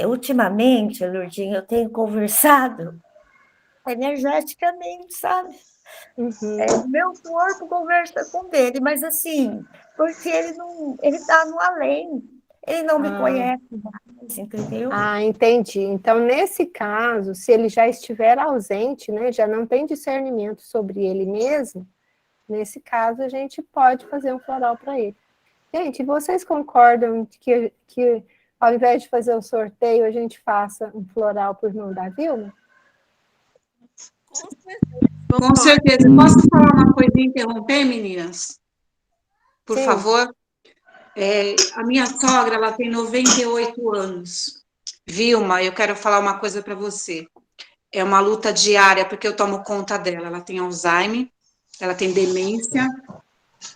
Ultimamente, Lourdinha, eu tenho conversado energeticamente, sabe? Uhum. Meu corpo conversa com o dele, mas assim, porque ele está no além, ele não me conhece mais, entendeu? Entendi. Então, nesse caso, se ele já estiver ausente, né, já não tem discernimento sobre ele mesmo, nesse caso, a gente pode fazer um floral para ele. Gente, vocês concordam que ao invés de fazer o sorteio, a gente faça um floral por mão da Vilma? Com certeza. Posso falar uma coisa e interromper, meninas? Por Sim. favor? A minha sogra, ela tem 98 anos. Vilma, eu quero falar uma coisa para você. É uma luta diária, porque eu tomo conta dela. Ela tem Alzheimer, ela tem demência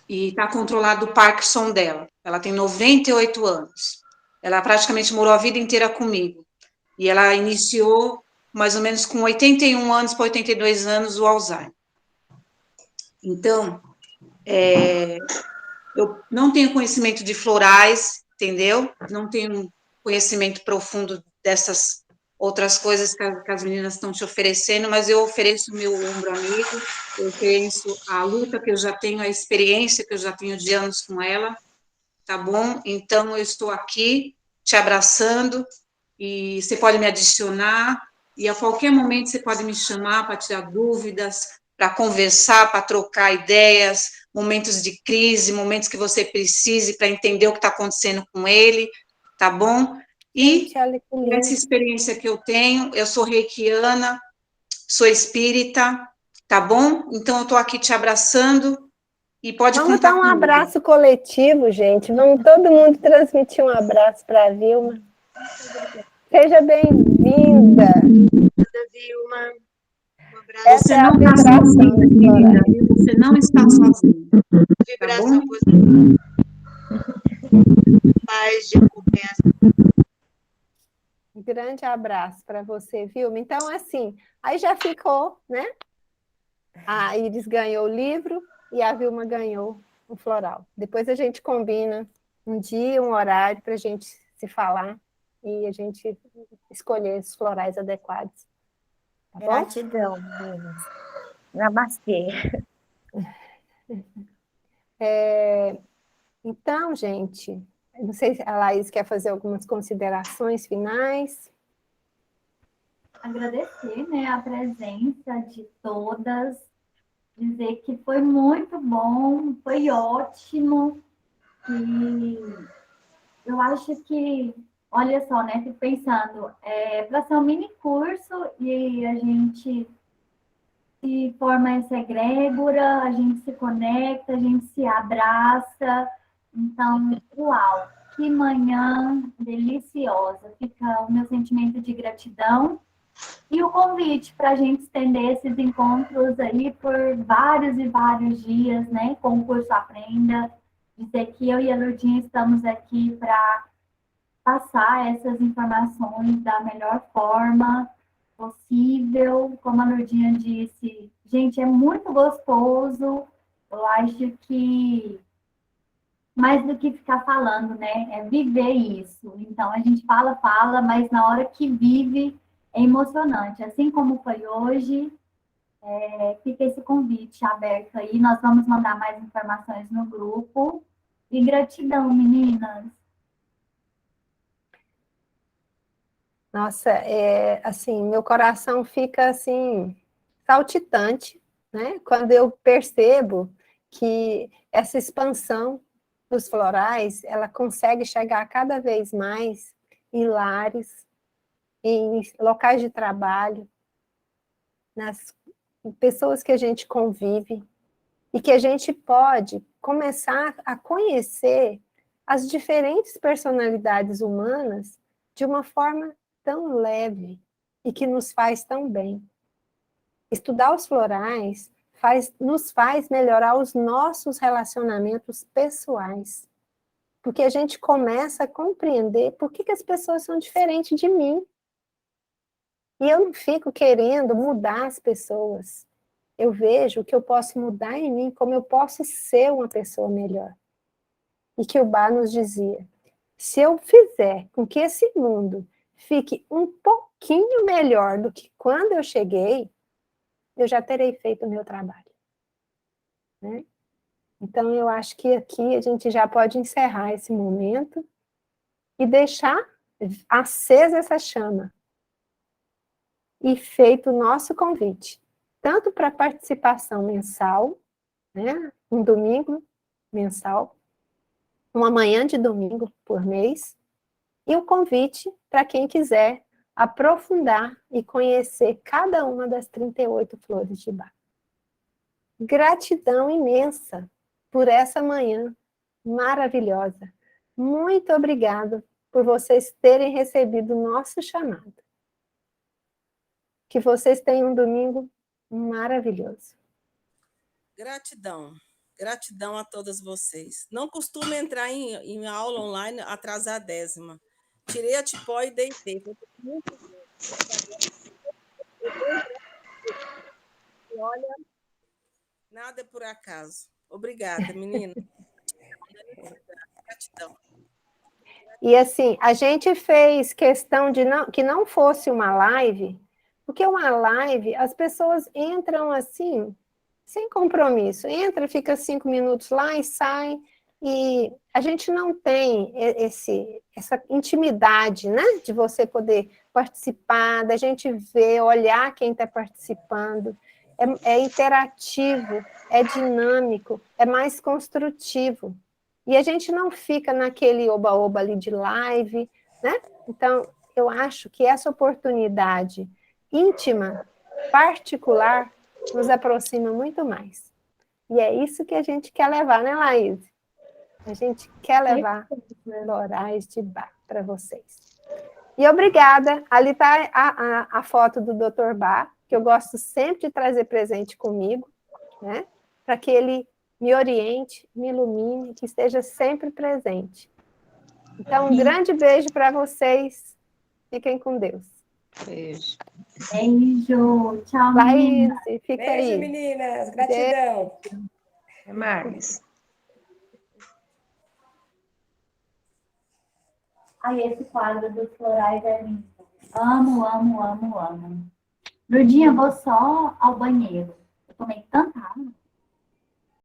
e está controlado o Parkinson dela. Ela tem 98 anos. Ela praticamente morou a vida inteira comigo. E ela iniciou mais ou menos com 81 anos para 82 anos o Alzheimer. Então, eu não tenho conhecimento de florais, entendeu? Não tenho conhecimento profundo dessas outras coisas que as meninas estão te oferecendo, mas eu ofereço o meu ombro amigo, eu ofereço a luta que eu já tenho, a experiência que eu já tenho de anos com ela, tá bom? Então, eu estou aqui te abraçando, e você pode me adicionar, e a qualquer momento você pode me chamar para tirar dúvidas, para conversar, para trocar ideias, momentos de crise, momentos que você precise para entender o que está acontecendo com ele, tá bom? E essa experiência que eu tenho, eu sou reikiana, sou espírita, tá bom? Então, eu estou aqui te abraçando e pode Vamos contar dar um comigo. abraço coletivo, gente. Vamos todo mundo transmitir um abraço para a Vilma. Seja bem-vinda. Vilma. Você não está sozinha, querida. Você não está sozinha. Vibração positiva. Paz de recompensa. Um grande abraço para você, Vilma. Então, assim, aí já ficou, né? A Iris ganhou o livro e a Vilma ganhou o floral. Depois a gente combina um dia, um horário para a gente se falar e a gente escolher os florais adequados. Tá bom? Gratidão, meninas. Namastê. Então, gente, não sei se a Laís quer fazer algumas considerações finais. Agradecer, né, a presença de todas, dizer que foi muito bom, foi ótimo, e eu acho que, olha só, né, fico pensando, para ser um mini curso e a gente se forma essa egrégora, a gente se conecta, a gente se abraça, então, uau, que manhã deliciosa, fica o meu sentimento de gratidão. E o convite para a gente estender esses encontros aí por vários e vários dias, né? Com o curso Aprenda. Dizer que eu e a Lourdinha estamos aqui para passar essas informações da melhor forma possível. Como a Lourdinha disse, gente, é muito gostoso. Eu acho que mais do que ficar falando, né? É viver isso. Então, a gente fala, mas na hora que vive é emocionante. Assim como foi hoje, fica esse convite aberto aí. Nós vamos mandar mais informações no grupo. E gratidão, meninas. Nossa, assim, meu coração fica assim saltitante, né? Quando eu percebo que essa expansão dos florais, ela consegue chegar cada vez mais em lares, em locais de trabalho, nas pessoas que a gente convive, e que a gente pode começar a conhecer as diferentes personalidades humanas de uma forma tão leve e que nos faz tão bem. Estudar os florais nos faz melhorar os nossos relacionamentos pessoais, porque a gente começa a compreender por que as pessoas são diferentes de mim. E eu não fico querendo mudar as pessoas. Eu vejo que eu posso mudar em mim, como eu posso ser uma pessoa melhor. E que o Bá nos dizia, se eu fizer com que esse mundo fique um pouquinho melhor do que quando eu cheguei, eu já terei feito o meu trabalho. Né? Então, eu acho que aqui a gente já pode encerrar esse momento e deixar acesa essa chama. E feito o nosso convite, tanto para participação mensal, né? Um domingo mensal, uma manhã de domingo por mês, e o convite para quem quiser aprofundar e conhecer cada uma das 38 flores de Bach. Gratidão imensa por essa manhã maravilhosa. Muito obrigada por vocês terem recebido o nosso chamado. Que vocês tenham um domingo maravilhoso. Gratidão. Gratidão a todas vocês. Não costumo entrar em aula online atrasar a 10ª. Tirei a tipó e deitei. Muito bom. E olha, nada é por acaso. Obrigada, menina. Gratidão. E assim, a gente fez questão de que não fosse uma live, porque uma live, as pessoas entram assim, sem compromisso. Entra, fica 5 minutos lá e sai. E a gente não tem essa intimidade, né? De você poder participar, da gente ver, olhar quem está participando. É interativo, é dinâmico, é mais construtivo. E a gente não fica naquele oba-oba ali de live, né? Então, eu acho que essa oportunidade íntima, particular, nos aproxima muito mais. E é isso que a gente quer levar, né, Laís? A gente quer levar florais de Bach para vocês. E obrigada. Ali está a foto do Dr. Bach, que eu gosto sempre de trazer presente comigo, né? Para que ele me oriente, me ilumine, que esteja sempre presente. Então, um grande beijo para vocês. Fiquem com Deus. Beijo. Beijo. Tchau, Laís, meninas. fica Beijo, aí. meninas. Gratidão. Até mais. Ai, esse quadro dos florais é lindo. Amo, amo, amo, amo. Lurdinha, vou só ao banheiro. Eu tomei tanta água.